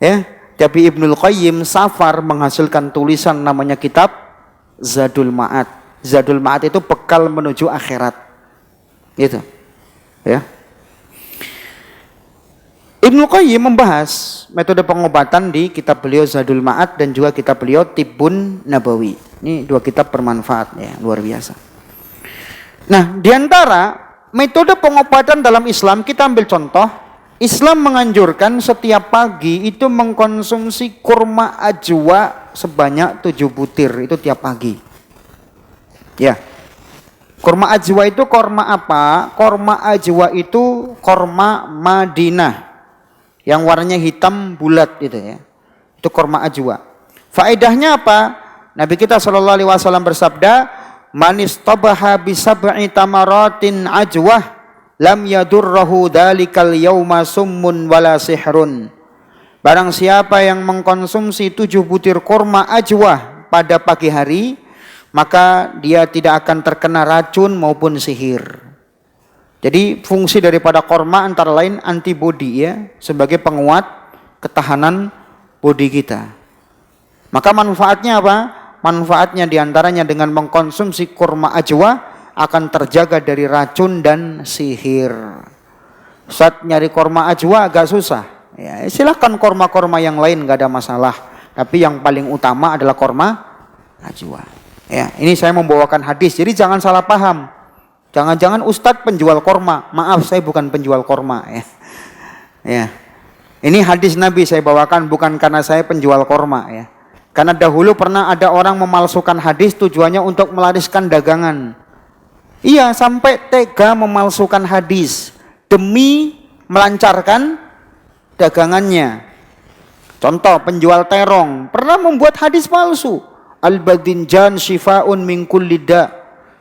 Speaker 1: Ya. Tapi Ibnul Qayyim safar menghasilkan tulisan namanya kitab Zadul Ma'ad. Zadul Ma'ad itu bekal menuju akhirat. Gitu. Ya. Ibnul Qayyim membahas metode pengobatan di kitab beliau Zadul Ma'ad dan juga kitab beliau Tibbun Nabawi. Ini 2 kitab bermanfaat, ya, luar biasa. Nah, di antara metode pengobatan dalam Islam kita ambil contoh, Islam menganjurkan setiap pagi itu mengkonsumsi kurma ajwa sebanyak 7 butir, itu tiap pagi. Ya. Kurma ajwa itu kurma apa? Kurma ajwa itu kurma Madinah yang warnanya hitam bulat itu, ya. Itu kurma ajwa. Faedahnya apa? Nabi kita sallallahu alaihi wasallam bersabda, "Man istabaha bi sab'i tamaratin ajwah lam yadurruhu dalikal yauma summun wala sihrun." Barang siapa yang mengkonsumsi 7 butir kurma ajwah pada pagi hari, maka dia tidak akan terkena racun maupun sihir. Jadi fungsi daripada kurma antara lain antibodi, ya, sebagai penguat ketahanan bodi kita. Maka manfaatnya apa? Manfaatnya diantaranya dengan mengkonsumsi kurma ajwa akan terjaga dari racun dan sihir. Ustaz nyari korma ajwa agak susah. Ya, silahkan korma-korma yang lain nggak ada masalah. Tapi yang paling utama adalah korma ajwa. Ya, ini saya membawakan hadis. Jadi jangan salah paham. Jangan-jangan Ustadz penjual korma. Maaf, saya bukan penjual korma. Ya. Ya. Ini hadis Nabi saya bawakan bukan karena saya penjual korma. Ya. Karena dahulu pernah ada orang memalsukan hadis tujuannya untuk melariskan dagangan. Iya, sampai tega memalsukan hadis demi melancarkan dagangannya. Contoh, penjual terong pernah membuat hadis palsu. Al-badinjan shifaun min kulli da.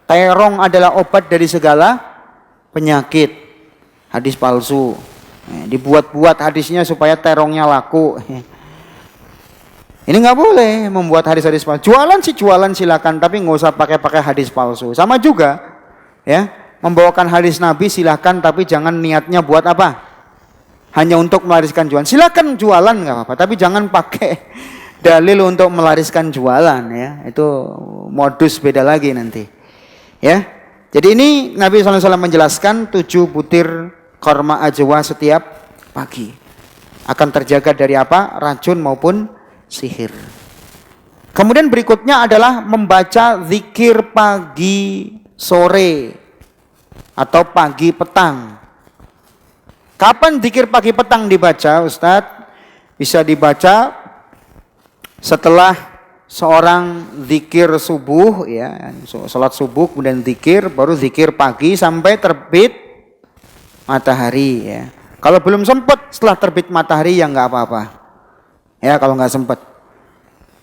Speaker 1: Terong adalah obat dari segala penyakit. Hadis palsu. Dibuat-buat hadisnya supaya terongnya laku. Ini nggak boleh membuat hadis-hadis palsu. Jualan sih jualan silakan, tapi nggak usah pakai hadis palsu. Sama juga, ya, membawakan hadis Nabi silakan, tapi jangan niatnya buat apa? Hanya untuk melariskan jualan. Silakan jualan nggak apa-apa, tapi jangan pakai dalil untuk melariskan jualan, ya. Itu modus beda lagi nanti, ya. Jadi ini Nabi SAW menjelaskan 7 butir korma ajwa setiap pagi akan terjaga dari apa? Racun maupun sihir. Kemudian berikutnya adalah membaca zikir pagi sore atau pagi petang. Kapan zikir pagi petang dibaca, Ustadz? Bisa dibaca setelah seorang zikir subuh, ya, sholat subuh kemudian zikir, baru zikir pagi sampai terbit matahari, ya. Kalau belum sempat setelah terbit matahari ya nggak apa-apa. Ya, kalau nggak sempat.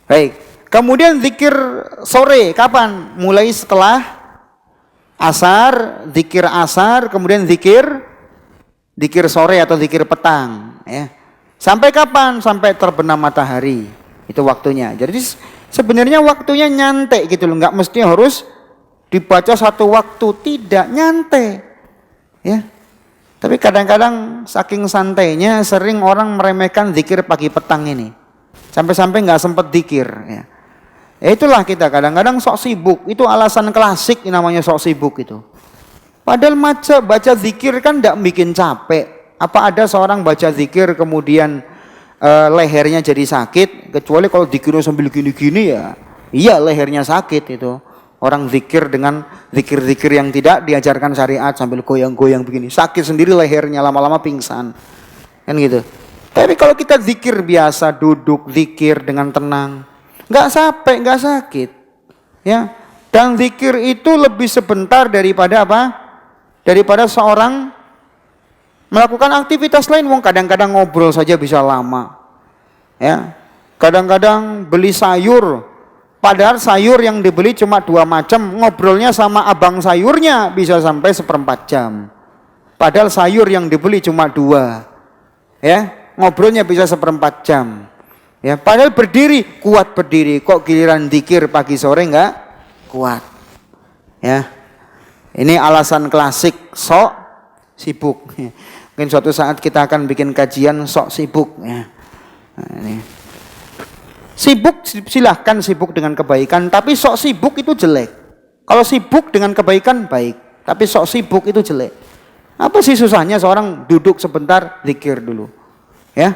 Speaker 1: Baik. Kemudian zikir sore kapan? Mulai setelah asar, zikir asar, kemudian zikir sore atau zikir petang. Ya. Sampai kapan? Sampai terbenam matahari. Itu waktunya. Jadi sebenarnya waktunya nyantai gitu loh. Nggak mesti harus dibaca satu waktu. Tidak, nyantai. Ya. Tapi kadang-kadang saking santainya sering orang meremehkan zikir pagi petang ini. Sampai-sampai nggak sempat zikir. Ya. Ya itulah kita kadang-kadang sok sibuk. Itu alasan klasik namanya sok sibuk itu. Padahal baca zikir kan tidak bikin capek. Apa ada seorang baca zikir kemudian lehernya jadi sakit? Kecuali kalau zikirnya sambil gini-gini ya. Iya lehernya sakit itu. Orang zikir dengan zikir-zikir yang tidak diajarkan syariat sambil goyang-goyang begini. Sakit sendiri lehernya, lama-lama pingsan. Kan gitu. Tapi kalau kita zikir biasa, duduk zikir dengan tenang. Nggak capek, nggak sakit. Ya. Dan zikir itu lebih sebentar daripada apa? Daripada seorang melakukan aktivitas lain. Wong kadang-kadang ngobrol saja bisa lama. Ya. Kadang-kadang beli sayur. Padahal sayur yang dibeli cuma 2 macam, ngobrolnya sama abang sayurnya bisa sampai 1/4 jam. Padahal sayur yang dibeli cuma 2, ya ngobrolnya bisa 1/4 jam. Ya, padahal berdiri kuat berdiri, kok giliran zikir pagi sore enggak kuat. Ya, ini alasan klasik sok sibuk. Mungkin suatu saat kita akan bikin kajian sok sibuk. Ya. Nah, ini. Sibuk silahkan sibuk dengan kebaikan, tapi sok sibuk itu jelek. Kalau sibuk dengan kebaikan baik, tapi sok sibuk itu jelek. Apa sih susahnya seorang duduk sebentar zikir dulu, ya?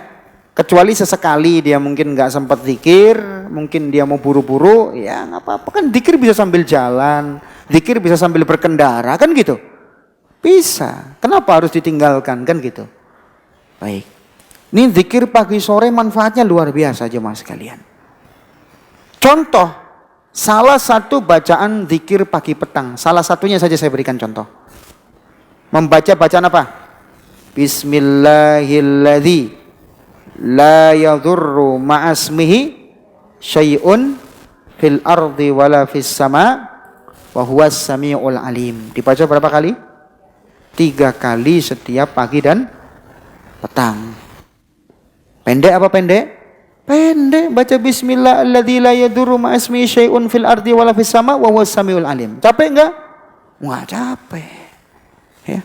Speaker 1: Kecuali sesekali dia mungkin nggak sempat zikir, mungkin dia mau buru-buru, ya nggak apa-apa kan. Zikir bisa sambil jalan, zikir bisa sambil berkendara, kan gitu. Bisa. Kenapa harus ditinggalkan kan gitu? Baik. Ini zikir pagi sore manfaatnya luar biasa jemaah sekalian. Contoh, salah satu bacaan zikir pagi petang, salah satunya saja saya berikan contoh. Membaca bacaan apa? Bismillahilladzi la yadurru ma'asmihi syai'un fil ardi wala fis sama wa huwas samiul alim. Dibaca berapa kali? 3 kali setiap pagi dan petang. Pendek apa pendek? Pendek, baca bismillah alladzi la yadurru ma'asmihi syai'un fil ardi wala fis sama wa huwas samiul alim. Capek enggak? Enggak capek. Ya.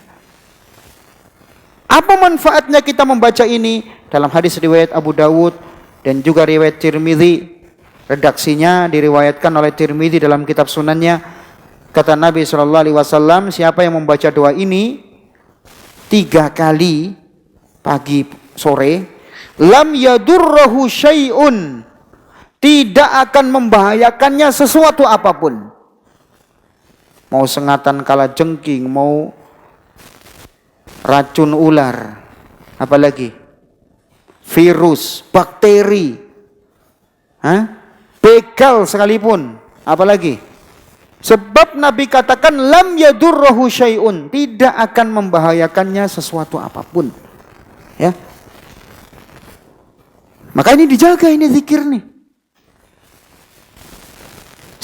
Speaker 1: Apa manfaatnya kita membaca ini? Dalam hadis riwayat Abu Dawud dan juga riwayat Tirmidzi, redaksinya diriwayatkan oleh Tirmidzi dalam kitab sunannya. Kata Nabi SAW, siapa yang membaca doa ini 3 kali pagi sore, lam yadurruhu syai'un, tidak akan membahayakannya sesuatu apapun. Mau sengatan kalajengking, mau racun ular, apalagi virus, bakteri, begal sekalipun, apalagi. Sebab Nabi katakan lam yadurruhu syai'un, tidak akan membahayakannya sesuatu apapun. Ya. Maka ini dijaga, ini zikir nih.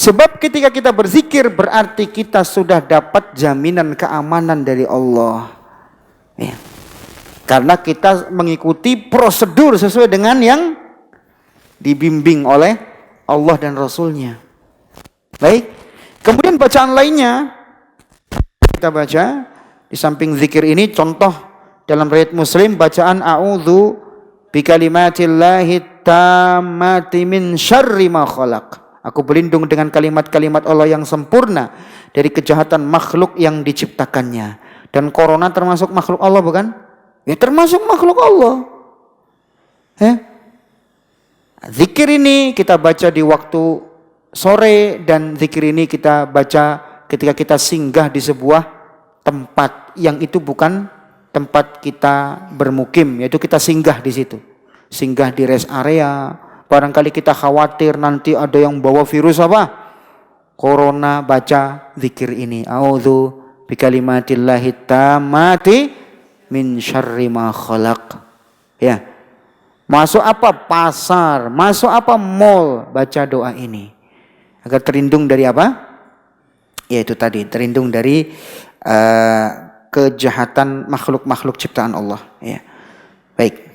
Speaker 1: Sebab ketika kita berzikir berarti kita sudah dapat jaminan keamanan dari Allah. Ya. Karena kita mengikuti prosedur sesuai dengan yang dibimbing oleh Allah dan Rasulnya. Baik. Kemudian bacaan lainnya kita baca di samping zikir ini, contoh dalam riwayat Muslim bacaan a'udzu bikalimatillahi tammati min syarri ma khalaq. Aku berlindung dengan kalimat-kalimat Allah yang sempurna dari kejahatan makhluk yang diciptakannya. Dan corona termasuk makhluk Allah bukan? Ya termasuk makhluk Allah. Zikir ini kita baca di waktu sore, dan zikir ini kita baca ketika kita singgah di sebuah tempat yang itu bukan tempat kita bermukim, yaitu kita singgah di situ. Singgah di rest area, barangkali kita khawatir nanti ada yang bawa virus apa? Corona, baca zikir ini. A'udzu bikalimatillahi tammati min syarri ma khalaq. Ya. Masuk apa? Pasar, masuk apa? Mall, baca doa ini. Agar terlindung dari apa? Yaitu tadi, terlindung dari kejahatan makhluk-makhluk ciptaan Allah. Ya. Baik.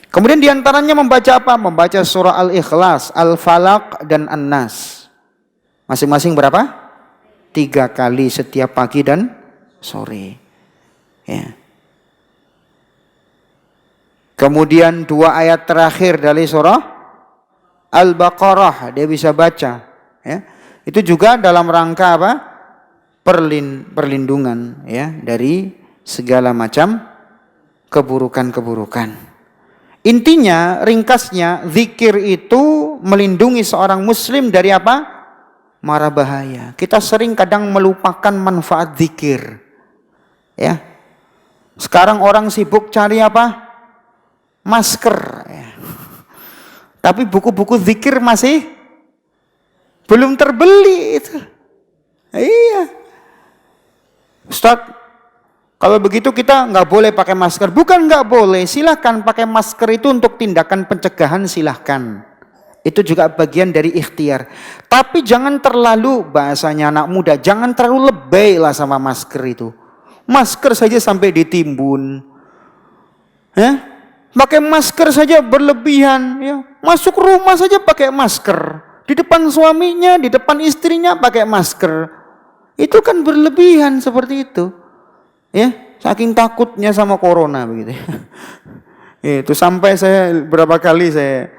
Speaker 1: Kemudian diantaranya membaca apa? Membaca surah Al-Ikhlas, Al-Falaq, dan An-Nas. Masing-masing berapa? 3 kali setiap pagi dan sore. Ya. Kemudian 2 ayat terakhir dari surah Al-Baqarah dia bisa baca, ya. Itu juga dalam rangka apa? Perlindungan, ya, dari segala macam keburukan-keburukan. Intinya, ringkasnya, zikir itu melindungi seorang muslim dari apa? Mara bahaya. Kita sering kadang melupakan manfaat zikir. Ya. Sekarang orang sibuk cari apa? Masker, ya. Tapi buku-buku zikir masih belum terbeli itu. Iya. Ustaz, kalau begitu kita nggak boleh pakai masker. Bukan nggak boleh, silahkan pakai masker itu untuk tindakan pencegahan, silahkan. Itu juga bagian dari ikhtiar. Tapi jangan terlalu, bahasanya anak muda, jangan terlalu lebay lah sama masker itu. Masker saja sampai ditimbun. Pakai masker saja berlebihan, ya. Masuk rumah saja pakai masker. Di depan suaminya, di depan istrinya pakai masker. Itu kan berlebihan seperti itu. Ya, saking takutnya sama corona begitu. Itu sampai saya berapa kali saya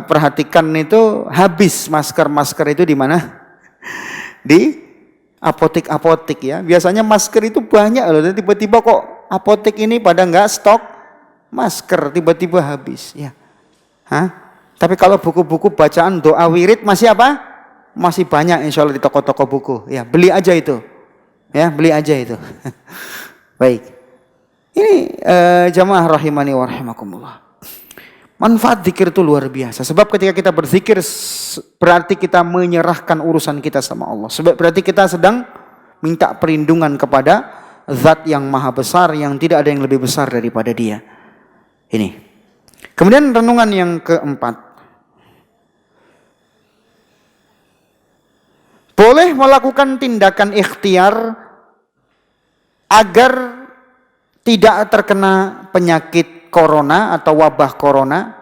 Speaker 1: perhatikan itu habis masker-masker itu di mana? Di apotek-apotek, ya. Biasanya masker itu banyak loh, tiba-tiba kok apotek ini pada nggak stok masker, tiba-tiba habis, ya. Tapi kalau buku-buku bacaan doa wirid masih apa? Masih banyak insya Allah di toko-toko buku. Ya, beli aja itu. Ya, beli aja itu. Baik. Ini jamaah rahimani wa rahimakumullah. Manfaat zikir itu luar biasa. Sebab ketika kita berzikir berarti kita menyerahkan urusan kita sama Allah. Sebab berarti kita sedang minta perlindungan kepada Zat yang maha besar, yang tidak ada yang lebih besar daripada Dia. Ini. Kemudian renungan yang keempat. Boleh melakukan tindakan ikhtiar agar tidak terkena penyakit corona atau wabah corona,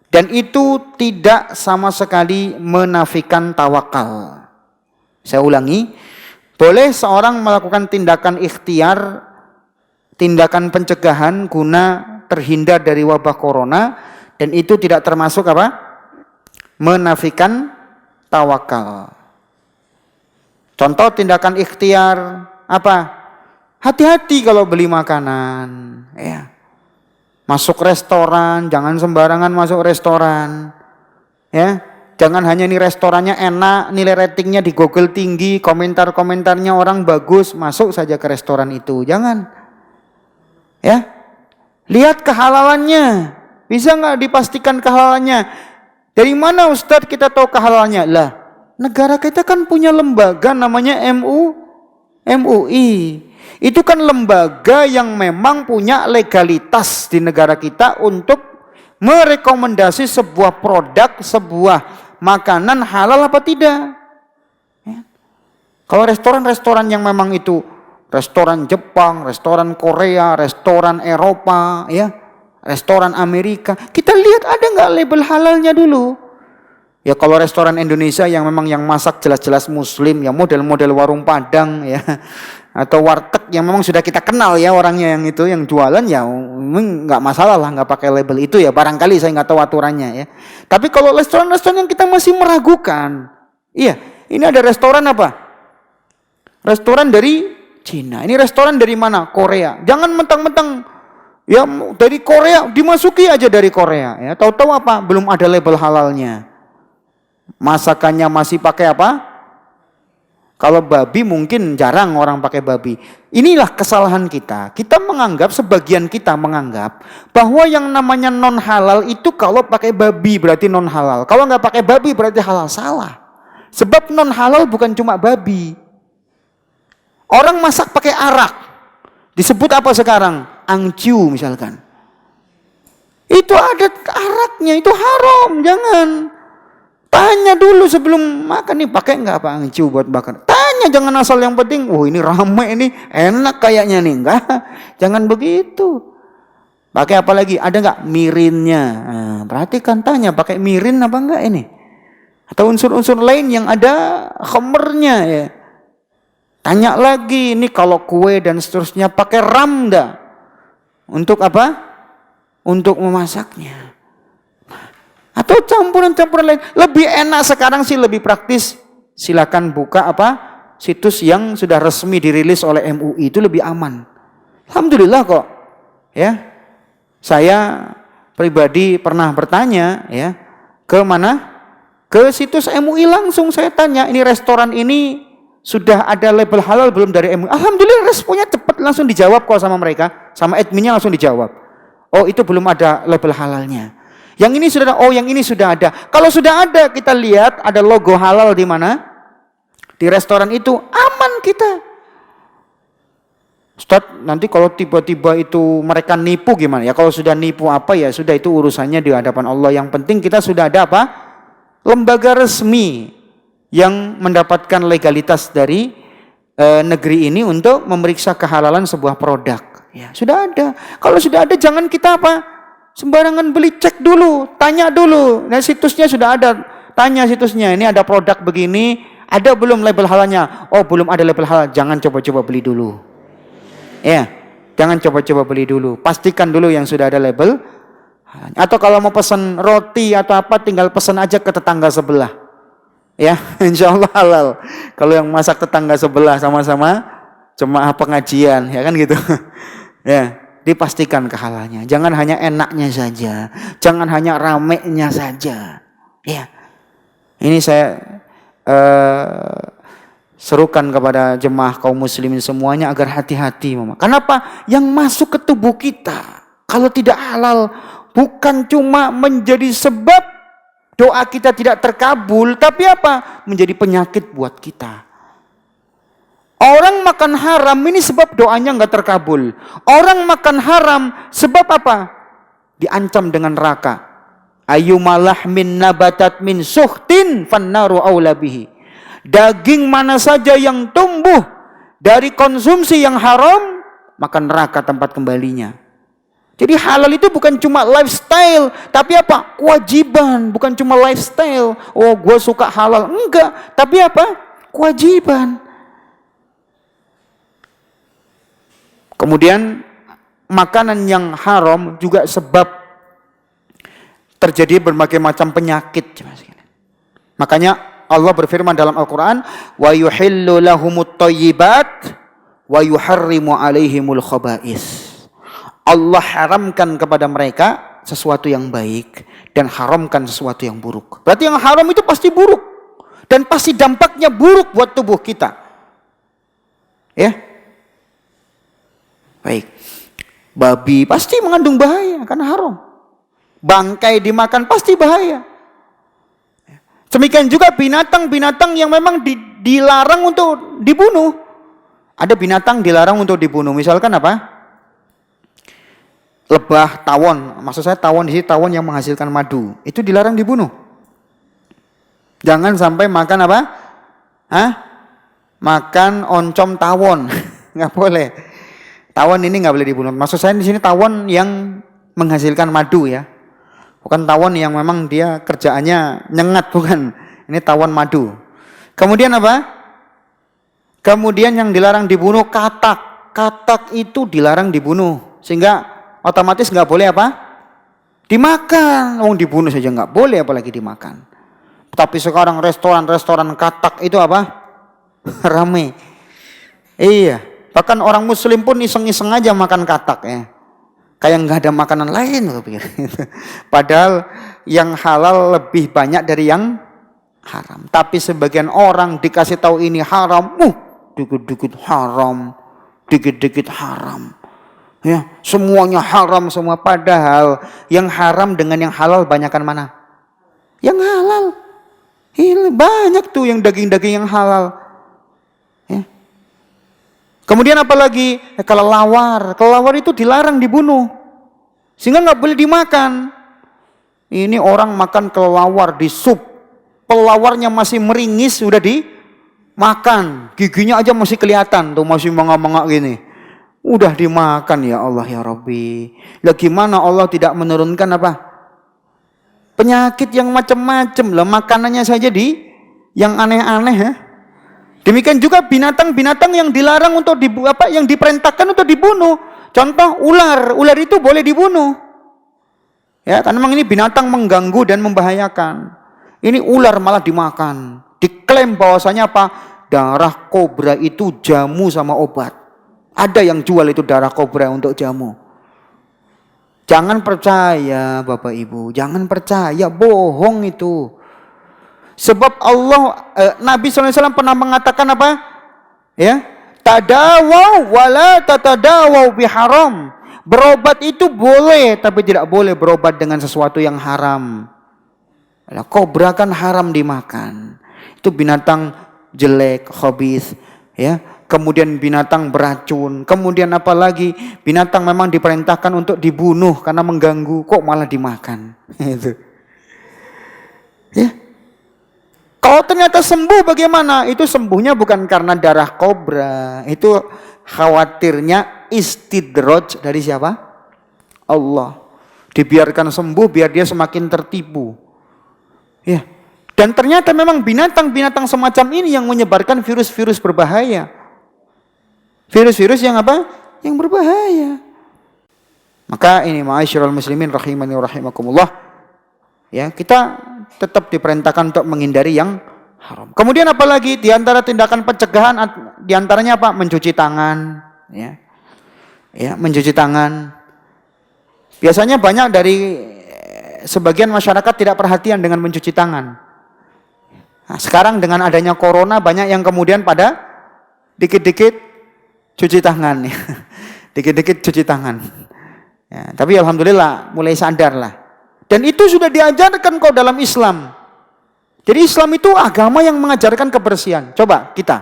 Speaker 1: dan itu tidak sama sekali menafikan tawakal. Saya ulangi, boleh seorang melakukan tindakan ikhtiar, tindakan pencegahan guna terhindar dari wabah corona, dan itu tidak termasuk apa? Menafikan tawakal. Contoh tindakan ikhtiar apa? Hati-hati kalau beli makanan, ya. Masuk restoran, jangan sembarangan masuk restoran. Ya. Jangan hanya ini restorannya enak, nilai ratingnya di Google tinggi, komentar-komentarnya orang bagus, masuk saja ke restoran itu. Jangan. Ya. Lihat kehalalannya. Bisa nggak dipastikan kehalalannya? Dari mana Ustadz kita tahu kehalalannya? Lah, negara kita kan punya lembaga namanya MUI. Itu kan lembaga yang memang punya legalitas di negara kita untuk merekomendasi sebuah produk, sebuah makanan halal apa tidak. Ya. Kalau restoran-restoran yang memang itu restoran Jepang, restoran Korea, restoran Eropa, ya, restoran Amerika, kita lihat ada nggak label halalnya dulu. Ya kalau restoran Indonesia yang memang yang masak jelas-jelas Muslim, ya model-model warung Padang, ya, atau warteg yang memang sudah kita kenal ya orangnya yang itu yang jualan, ya nggak masalah lah nggak pakai label itu ya, barangkali saya nggak tahu aturannya ya. Tapi kalau restoran-restoran yang kita masih meragukan, iya ini ada restoran apa? Restoran dari Cina, ini restoran dari mana? Korea. Jangan mentang-mentang ya dari Korea dimasuki aja dari Korea ya. Tahu-tahu apa? Belum ada label halalnya. Masakannya masih pakai apa? Kalau babi mungkin jarang orang pakai babi. Inilah kesalahan kita. Kita menganggap, sebagian kita menganggap bahwa yang namanya non halal itu kalau pakai babi berarti non halal. Kalau nggak pakai babi berarti halal. Salah. Sebab non halal bukan cuma babi. Orang masak pakai arak. Disebut apa sekarang? Angciu misalkan. Itu ada araknya, itu haram. Jangan. Tanya dulu sebelum makan nih, pakai nggak apa angciu buat bakar. Tanya, jangan asal yang penting, oh ini ramai ini, enak kayaknya nih. Enggak, jangan begitu. Pakai apa lagi? Ada nggak mirinnya? Nah, perhatikan, tanya pakai mirin apa enggak ini? Atau unsur-unsur lain yang ada khamernya ya. Tanya lagi, ini kalau kue dan seterusnya pakai ram enggak? Untuk apa? Untuk memasaknya. Atau campuran-campuran lain. Lebih enak sekarang sih, lebih praktis. Silakan buka apa? Situs yang sudah resmi dirilis oleh MUI, itu lebih aman. Alhamdulillah kok. Ya. Saya pribadi pernah bertanya ya, ke mana? Ke situs MUI langsung saya tanya, ini restoran ini sudah ada label halal belum dari MUI? Alhamdulillah responnya cepat, langsung dijawab kok sama mereka, sama adminnya langsung dijawab. Oh itu belum ada label halalnya. Yang ini sudah ada, oh yang ini sudah ada. Kalau sudah ada, kita lihat ada logo halal di mana? Di restoran itu, aman kita. Ustaz, nanti kalau tiba-tiba itu mereka nipu gimana? Ya kalau sudah nipu apa ya, sudah itu urusannya di hadapan Allah. Yang penting kita sudah ada apa? Lembaga resmi yang mendapatkan legalitas dari negeri ini untuk memeriksa kehalalan sebuah produk. Ya, sudah ada. Kalau sudah ada, jangan kita apa? Sembarangan beli, cek dulu, tanya dulu. Nah situsnya sudah ada, tanya situsnya, ini ada produk begini, ada belum label halalnya? Oh belum ada label halal, jangan coba-coba beli dulu. Ya, jangan coba-coba beli dulu. Pastikan dulu yang sudah ada label. Atau kalau mau pesan roti atau apa, tinggal pesan aja ke tetangga sebelah. Ya, insya Allah halal. Kalau yang masak tetangga sebelah sama-sama jemaah pengajian, ya kan gitu. Ya. Dipastikan kehalalannya. Jangan hanya enaknya saja, jangan hanya ramenya saja. Ya, ini saya serukan kepada jemaah kaum muslimin semuanya agar hati-hati. Kenapa? Yang masuk ke tubuh kita kalau tidak halal bukan cuma menjadi sebab doa kita tidak terkabul, tapi apa? Menjadi penyakit buat kita. Orang makan haram ini sebab doanya nggak terkabul. Orang makan haram sebab apa? Diancam dengan neraka. Ayyumalah min nabatat min suhtin fannaru aula bihi. Daging mana saja yang tumbuh dari konsumsi yang haram, maka neraka tempat kembalinya. Jadi halal itu bukan cuma lifestyle, tapi apa? Kewajiban, bukan cuma lifestyle. Oh, gue suka halal. Enggak, tapi apa? Kewajiban. Kemudian makanan yang haram juga sebab terjadi berbagai macam penyakit. Makanya Allah berfirman dalam Al-Quran, wa yuhillu lahumut thayyibat wa yuharrimu alaihimul khaba'is. Allah haramkan kepada mereka sesuatu yang baik dan haramkan sesuatu yang buruk. Berarti yang haram itu pasti buruk dan pasti dampaknya buruk buat tubuh kita. Ya. Baik. Babi pasti mengandung bahaya karena haram. Bangkai dimakan pasti bahaya. Demikian juga binatang-binatang yang memang dilarang untuk dibunuh. Ada binatang dilarang untuk dibunuh. Misalkan apa? Lebah, tawon. Maksud saya tawon di sini tawon yang menghasilkan madu. Itu dilarang dibunuh. Jangan sampai makan apa? Makan oncom tawon. Nggak boleh. Tawon ini nggak boleh dibunuh. Maksud saya di sini tawon yang menghasilkan madu ya. Bukan tawon yang memang dia kerjaannya nyengat, bukan. Ini tawon madu. Kemudian apa? Kemudian yang dilarang dibunuh katak. Katak itu dilarang dibunuh. Sehingga otomatis nggak boleh apa? Dimakan. Dibunuh saja nggak boleh apalagi dimakan. Tapi sekarang restoran-restoran katak itu apa? Ramai. Iya. Bahkan orang muslim pun iseng-iseng aja makan katak ya. Kayak nggak ada makanan lain. Padahal yang halal lebih banyak dari yang haram. Tapi sebagian orang dikasih tahu ini haram, dikit-dikit haram, dikit-dikit haram. Ya, semuanya haram semua. Padahal yang haram dengan yang halal banyakan mana? Yang halal. Banyak tuh yang daging-daging yang halal. Ya. Kemudian apalagi kelelawar. Kelelawar itu dilarang dibunuh. Sehingga nggak boleh dimakan. Ini orang makan kelelawar di sup. Pelawarnya masih meringis sudah dimakan. Giginya aja masih kelihatan tuh, masih mangak-mangak gini. Udah dimakan, ya Allah ya Rabbi. Lah gimana Allah tidak menurunkan apa? Penyakit yang macam-macam lah, makanannya saja yang aneh-aneh ya. Demikian juga binatang-binatang yang dilarang untuk yang diperintahkan untuk dibunuh. Contoh ular itu boleh dibunuh. Ya, karena memang ini binatang mengganggu dan membahayakan. Ini ular malah dimakan. Diklaim bahwasanya apa? Darah kobra itu jamu sama obat. Ada yang jual itu darah kobra untuk jamu. Jangan percaya Bapak Ibu, jangan percaya, bohong itu. Sebab Nabi SAW pernah mengatakan apa? Ya, tadawaw wala tatadawaw biharam. Berobat itu boleh, tapi tidak boleh berobat dengan sesuatu yang haram. Kobra kan haram dimakan. Itu binatang jelek, khabith, ya. Kemudian binatang beracun. Kemudian apalagi binatang memang diperintahkan untuk dibunuh karena mengganggu, kok malah dimakan. Itu. Ya. Kalau ternyata sembuh bagaimana? Itu sembuhnya bukan karena darah kobra. Itu khawatirnya istidraj dari siapa? Allah. Dibiarkan sembuh biar dia semakin tertipu. Ya. Dan ternyata memang binatang-binatang semacam ini yang menyebarkan virus-virus berbahaya. Virus-virus yang apa? Yang berbahaya. Maka ini ma'asyiral muslimin rahimani wa rahimakumullah. Ya, kita tetap diperintahkan untuk menghindari yang haram. Kemudian apalagi di antara tindakan pencegahan di antaranya apa? Mencuci tangan, ya. Ya, mencuci tangan. Biasanya banyak dari sebagian masyarakat tidak perhatian dengan mencuci tangan. Nah, sekarang dengan adanya corona banyak yang kemudian pada dikit-dikit cuci tangan, ya. Dikit-dikit cuci tangan. Ya, tapi alhamdulillah mulai sadar lah. Dan itu sudah diajarkan kok dalam Islam. Jadi Islam itu agama yang mengajarkan kebersihan. Coba kita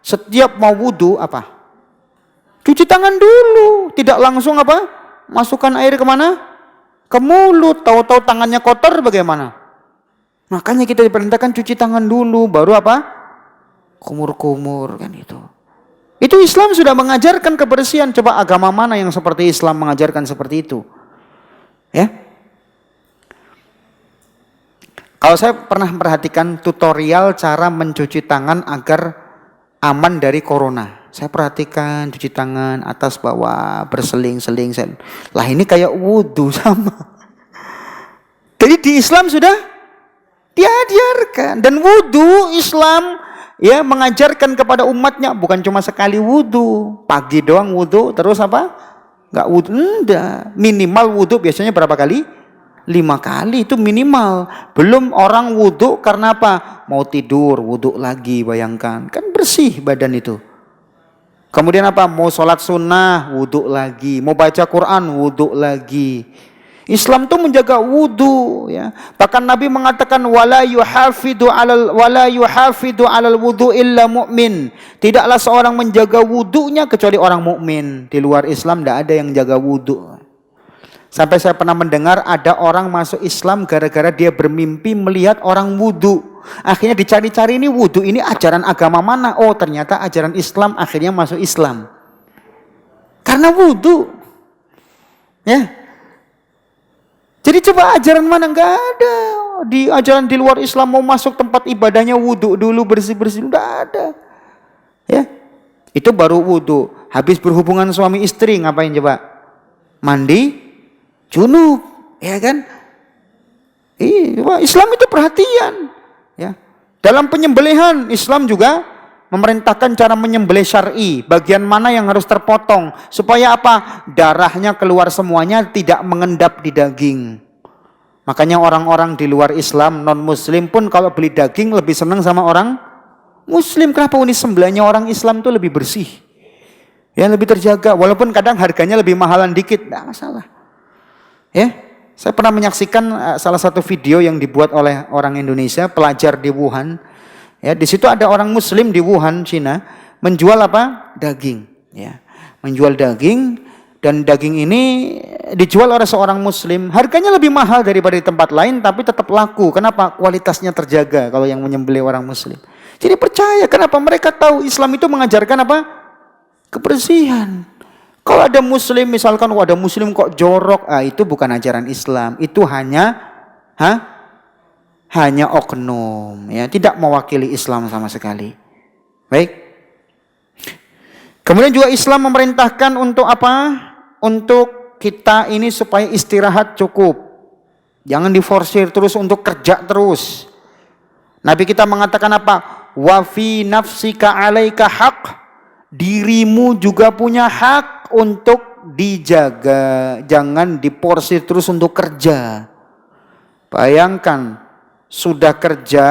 Speaker 1: setiap mau wudu apa? Cuci tangan dulu. Tidak langsung apa? Masukkan air kemana? Ke mulut. Tahu-tahu tangannya kotor bagaimana? Makanya kita diperintahkan cuci tangan dulu. Baru apa? Kumur-kumur kan itu. Itu Islam sudah mengajarkan kebersihan. Coba agama mana yang seperti Islam mengajarkan seperti itu? Ya. Kalau saya pernah memperhatikan tutorial cara mencuci tangan agar aman dari corona. Saya perhatikan cuci tangan atas bawah, berseling-seling. Lah ini kayak wudhu sama. Jadi di Islam sudah diajarkan. Dan wudhu Islam ya mengajarkan kepada umatnya bukan cuma sekali wudu, pagi doang wudu, terus apa? Enggak wudu, enggak. Minimal wudu biasanya berapa kali? 5 kali itu minimal. Belum orang wudu karena apa? Mau tidur, wudu lagi, bayangkan. Kan bersih badan itu. Kemudian apa? Mau sholat sunnah, wudu lagi. Mau baca Quran, wudu lagi. Islam itu menjaga wudu, ya. Bahkan Nabi mengatakan wala yuhafidu alal wudu illa mu'min. Tidaklah seorang menjaga wudunya kecuali orang mukmin. Di luar Islam tidak ada yang jaga wudu. Sampai saya pernah mendengar ada orang masuk Islam gara-gara dia bermimpi melihat orang wudu. Akhirnya dicari-cari ini wudu ini ajaran agama mana? Oh, ternyata ajaran Islam, akhirnya masuk Islam. Karena wudu. Ya. Jadi coba ajaran mana? Enggak ada. Di ajaran di luar Islam mau masuk tempat ibadahnya wudu dulu, bersih-bersih, enggak ada. Ya. Itu baru wudu. Habis berhubungan suami istri ngapain coba? Mandi junub, ya kan? Islam itu perhatian, ya. Dalam penyembelihan Islam juga memerintahkan cara menyembelih syar'i, bagian mana yang harus terpotong supaya apa? Darahnya keluar semuanya, tidak mengendap di daging. Makanya orang-orang di luar Islam, non muslim pun kalau beli daging lebih senang sama orang muslim. Kenapa? Ini sembelihnya orang Islam itu lebih bersih, ya, lebih terjaga, walaupun kadang harganya lebih mahalan dikit, enggak masalah. Ya, saya pernah menyaksikan salah satu video yang dibuat oleh orang Indonesia, pelajar di Wuhan. Ya, di situ ada orang Muslim di Wuhan, Cina, menjual apa? Daging. Ya, menjual daging, dan daging ini dijual oleh seorang Muslim. Harganya lebih mahal daripada di tempat lain, tapi tetap laku. Kenapa? Kualitasnya terjaga kalau yang menyembelih orang Muslim. Jadi percaya. Kenapa? Mereka tahu Islam itu mengajarkan apa? Kebersihan. Kalau ada Muslim, misalkan ada Muslim kok jorok, itu bukan ajaran Islam. Itu hanya oknum, ya, tidak mewakili Islam sama sekali. Baik. Kemudian juga Islam memerintahkan untuk apa? Untuk kita ini supaya istirahat cukup. Jangan diforsir terus untuk kerja terus. Nabi kita mengatakan apa? Wa fi nafsika 'alaika haq. Dirimu juga punya hak untuk dijaga, jangan diporsir terus untuk kerja. Bayangkan sudah kerja,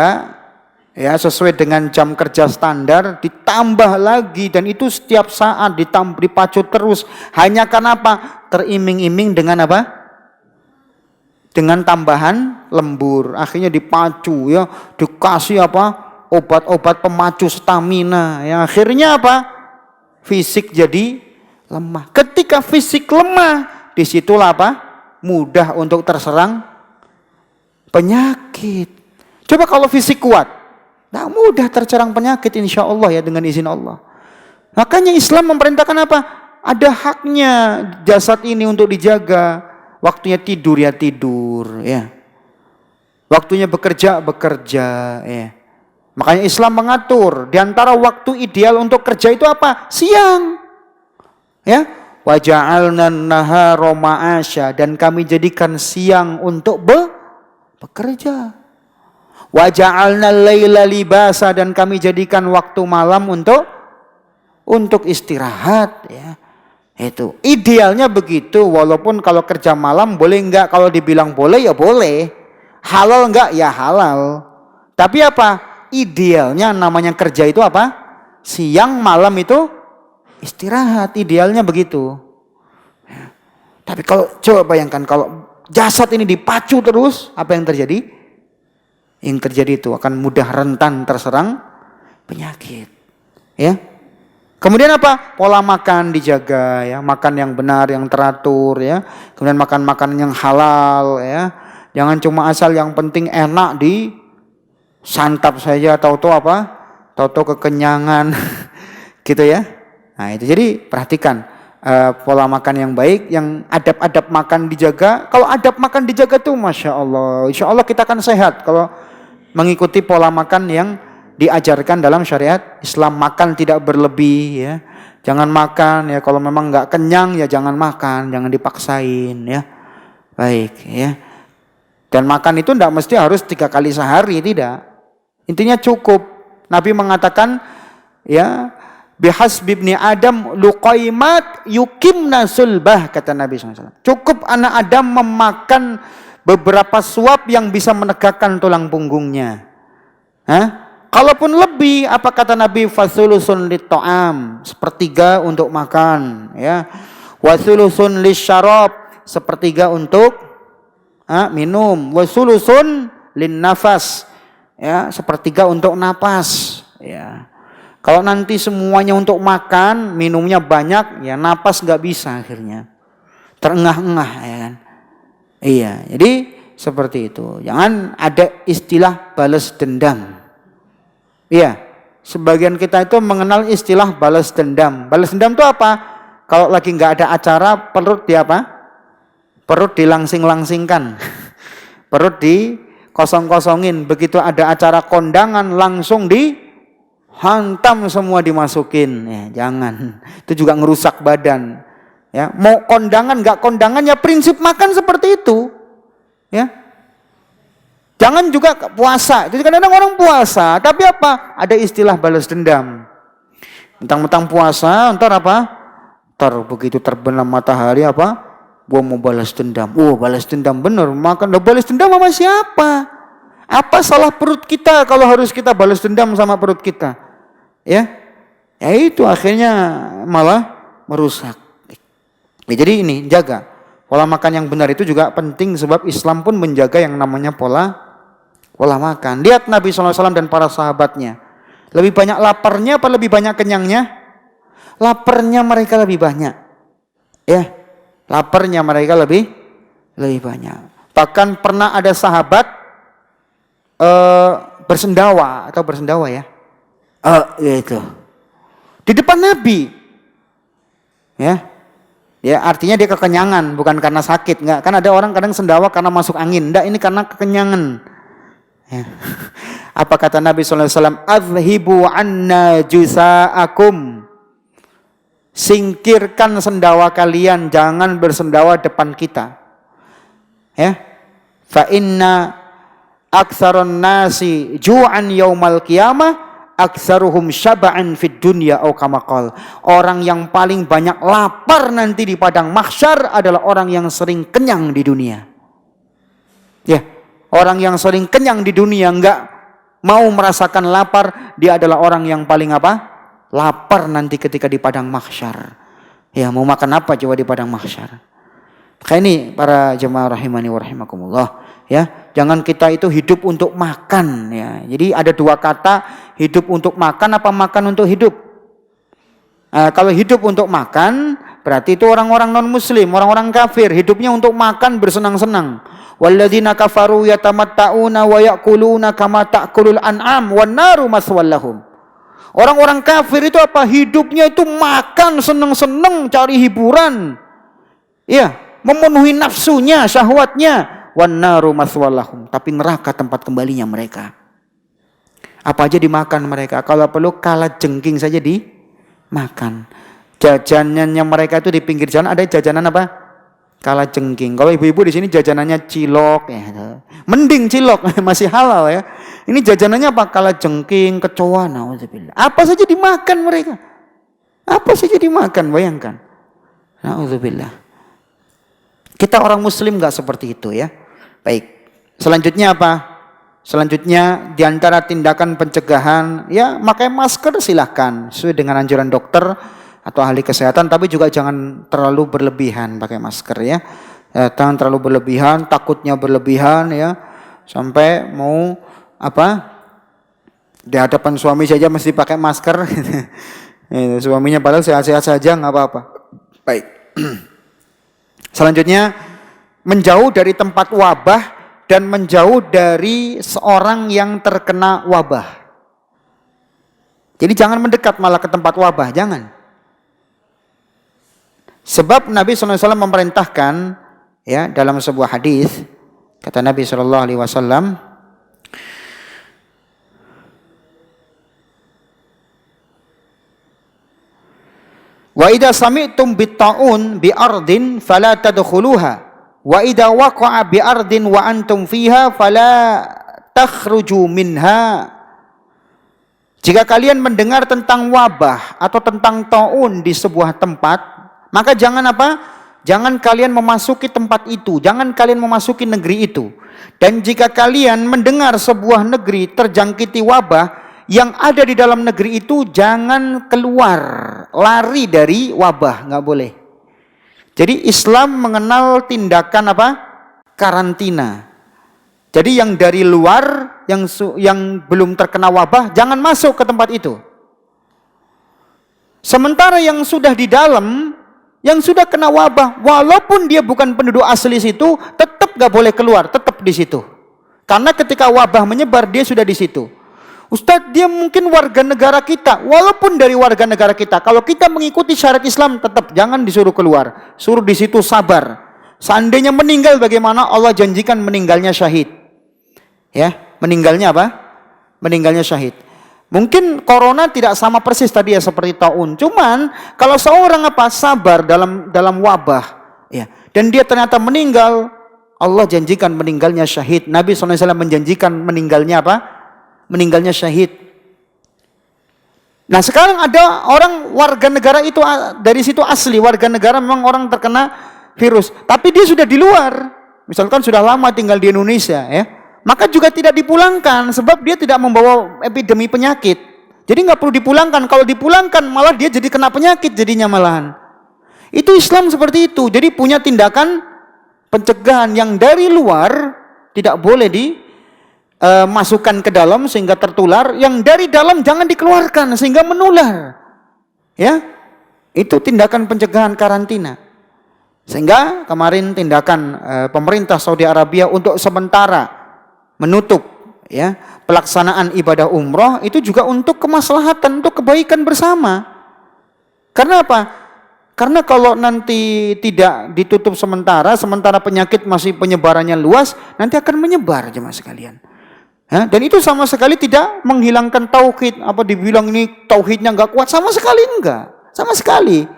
Speaker 1: ya, sesuai dengan jam kerja standar, ditambah lagi, dan itu setiap saat dipacu terus, hanya karena apa? Teriming-iming dengan apa? Dengan tambahan lembur. Akhirnya dipacu, ya, dikasih apa? Obat-obat pemacu stamina, ya, akhirnya apa? Fisik jadi lemah. Ketika fisik lemah, disitulah apa? Mudah untuk terserang penyakit. Coba kalau fisik kuat, nah mudah terserang penyakit insya Allah, ya, dengan izin Allah. Makanya Islam memerintahkan apa? Ada haknya jasad ini untuk dijaga. Waktunya tidur ya tidur, ya. Waktunya bekerja, ya. Makanya Islam mengatur di antara waktu ideal untuk kerja itu apa? Siang. Ya. Wa ja'alna an-nahara ma'asya, dan kami jadikan siang untuk bekerja. Wa ja'alna al-laila libasa, dan kami jadikan waktu malam untuk istirahat, ya. Itu idealnya begitu. Walaupun kalau kerja malam boleh enggak? Kalau dibilang boleh ya boleh. Halal enggak? Ya halal. Tapi apa? Idealnya namanya kerja itu apa? Siang malam itu istirahat, idealnya begitu. Ya. Tapi kalau coba bayangkan kalau jasad ini dipacu terus, apa yang terjadi? Yang terjadi itu akan mudah rentan terserang penyakit. Ya. Kemudian apa? Pola makan dijaga, ya, makan yang benar, yang teratur, ya. Kemudian makan makanan yang halal, ya. Jangan cuma asal yang penting enak santap saja, tahu-tahu apa? Tahu-tahu kekenyangan, gitu ya. Nah itu, jadi perhatikan pola makan yang baik, yang adab-adab makan dijaga. Kalau adab makan dijaga tuh, masya Allah, insya Allah kita akan sehat kalau mengikuti pola makan yang diajarkan dalam syariat Islam. Makan tidak berlebih, ya. Jangan makan, ya, kalau memang nggak kenyang ya jangan makan, jangan dipaksain, ya. Baik, ya. Dan makan itu tidak mesti harus 3 kali sehari, tidak. Intinya cukup Nabi mengatakan, ya, bihasbi ibni Adam luqaimat yukimna sulbah, kata Nabi SAW. Cukup anak Adam memakan beberapa suap yang bisa menegakkan tulang punggungnya. Kalaupun lebih, apa kata Nabi? Fasulusun lit-ta'am, sepertiga untuk makan, ya. Wasulusun lisyarab, sepertiga untuk minum. Wasulusun linnafas, ya, sepertiga untuk napas, ya. Kalau nanti semuanya untuk makan, minumnya banyak, ya napas nggak bisa akhirnya. Terengah-engah, ya kan. Iya, jadi seperti itu. Jangan ada istilah balas dendam. Iya, sebagian kita itu mengenal istilah balas dendam. Balas dendam itu apa? Kalau lagi nggak ada acara, perut di apa? Perut dilangsing-langsingkan. Perut dikosong-kosongin. Begitu ada acara kondangan, langsung dihantam semua dimasukin. Ya, jangan. Itu juga ngerusak badan. Ya, mau kondangan nggak kondangan, ya prinsip makan seperti itu. Ya. Jangan juga puasa. Jadi kadang-kadang orang puasa, tapi apa? Ada istilah balas dendam. Mentang-mentang puasa, ntar apa? Ntar begitu terbenam matahari apa? Gua mau balas dendam. Oh, balas dendam bener. Makan balas dendam sama siapa? Apa salah perut kita kalau harus kita balas dendam sama perut kita? Ya, ya itu akhirnya malah merusak. Ya, jadi ini jaga pola makan yang benar itu juga penting, sebab Islam pun menjaga yang namanya pola makan. Lihat Nabi SAW dan para sahabatnya. Lebih banyak laparnya apa lebih banyak kenyangnya? Laparnya mereka lebih banyak. Ya, laparnya mereka lebih banyak. Bahkan pernah ada sahabat bersendawa ya. Itu di depan Nabi. Ya, artinya dia kekenyangan, bukan karena sakit, enggak. Kan ada orang kadang sendawa karena masuk angin. Enggak, ini karena kekenyangan. Ya. Apa kata Nabi SAW? Azhibu anna jusa'akum. Singkirkan sendawa kalian, jangan bersendawa depan kita. Ya. Fa inna aktsarun nasi ju'an yaumal qiyamah aktsaruhum syaba'an fid dunya au kama qala. Orang yang paling banyak lapar nanti di padang mahsyar adalah orang yang sering kenyang di dunia. Ya, orang yang sering kenyang di dunia enggak mau merasakan lapar, dia adalah orang yang paling apa? Lapar nanti ketika di padang mahsyar. Ya, mau makan apa coba di padang mahsyar? Kayak ini para jemaah rahimani wa rahimakumullah, ya. Jangan kita itu hidup untuk makan, ya. Jadi ada dua kata, hidup untuk makan apa makan untuk hidup. Kalau hidup untuk makan, berarti itu orang-orang non-muslim, orang-orang kafir, hidupnya untuk makan bersenang-senang. Walladzina kafaru yatamatta'una wa ya'kuluna kama ta'kulul an'am wan naru maswal lahum. Orang-orang kafir itu apa? Hidupnya itu makan, senang-senang, cari hiburan. Ya, memenuhi nafsunya, syahwatnya. Wan naru maswallahum, tapi neraka tempat kembalinya mereka. Apa aja dimakan mereka, kalau perlu kala jengking saja dimakan. Jajanannya mereka itu di pinggir jalan ada jajanan apa? Kala jengking. Kalau ibu-ibu di sini jajanannya cilok, ya. Mending cilok masih halal ya. Ini jajanannya apa? Kala jengking, kecoa, nauzubillah. Apa saja dimakan mereka. Apa saja dimakan, bayangkan. Nauzubillah. Kita orang muslim enggak seperti itu ya. Baik. Selanjutnya apa? Selanjutnya di antara tindakan pencegahan, ya pakai masker silahkan sesuai dengan anjuran dokter atau ahli kesehatan, tapi juga jangan terlalu berlebihan pakai masker ya. Jangan terlalu berlebihan, takutnya berlebihan ya. Sampai mau apa? Di hadapan suami saja mesti pakai masker. Suaminya padahal sehat-sehat saja nggak apa-apa. Baik. Selanjutnya menjauh dari tempat wabah dan menjauh dari seorang yang terkena wabah. Jadi jangan mendekat malah ke tempat wabah, jangan. Sebab Nabi SAW memerintahkan ya dalam sebuah hadis, kata Nabi SAW, wa idza sami'tum bit-ta'un bi ardin fala tadkhuluha wa idza waqa'a bi ardin wa antum fiha fala takhruju minha. Jika kalian mendengar tentang wabah atau tentang taun di sebuah tempat, maka jangan apa? Jangan kalian memasuki tempat itu, jangan kalian memasuki negeri itu. Dan jika kalian mendengar sebuah negeri terjangkiti wabah, yang ada di dalam negeri itu jangan keluar, lari dari wabah, nggak boleh. Jadi Islam mengenal tindakan apa? Karantina. Jadi yang dari luar, yang belum terkena wabah, jangan masuk ke tempat itu. Sementara yang sudah di dalam, yang sudah kena wabah, walaupun dia bukan penduduk asli situ, tetap gak boleh keluar, tetap di situ. Karena ketika wabah menyebar, dia sudah di situ. Ustadz, dia mungkin warga negara kita, walaupun dari warga negara kita, kalau kita mengikuti syariat Islam, tetap jangan disuruh keluar, suruh di situ sabar. Seandainya meninggal, bagaimana? Allah janjikan meninggalnya syahid. Ya, meninggalnya apa? Meninggalnya syahid. Mungkin corona tidak sama persis tadi ya seperti taun. Cuman kalau seorang apa sabar dalam wabah, ya, dan dia ternyata meninggal, Allah janjikan meninggalnya syahid. Nabi SAW menjanjikan meninggalnya apa? Meninggalnya syahid. Nah sekarang ada orang warga negara itu dari situ asli, warga negara memang orang terkena virus, tapi dia sudah di luar. Misalkan sudah lama tinggal di Indonesia, ya. Maka juga tidak dipulangkan sebab dia tidak membawa epidemi penyakit. Jadi nggak perlu dipulangkan. Kalau dipulangkan malah dia jadi kena penyakit jadinya malahan. Itu Islam seperti itu. Jadi punya tindakan pencegahan yang dari luar tidak boleh dimasukkan ke dalam sehingga tertular. Yang dari dalam jangan dikeluarkan sehingga menular. Ya, itu tindakan pencegahan karantina. Sehingga kemarin tindakan pemerintah Saudi Arabia untuk sementara menutup ya pelaksanaan ibadah umroh itu juga untuk kemaslahatan, untuk kebaikan bersama. Karena apa? Karena kalau nanti tidak ditutup sementara penyakit masih penyebarannya luas, nanti akan menyebar jemaah sekalian. Ya, dan itu sama sekali tidak menghilangkan tauhid. Apa dibilang ini tauhidnya enggak kuat? Sama sekali enggak. Sama sekali.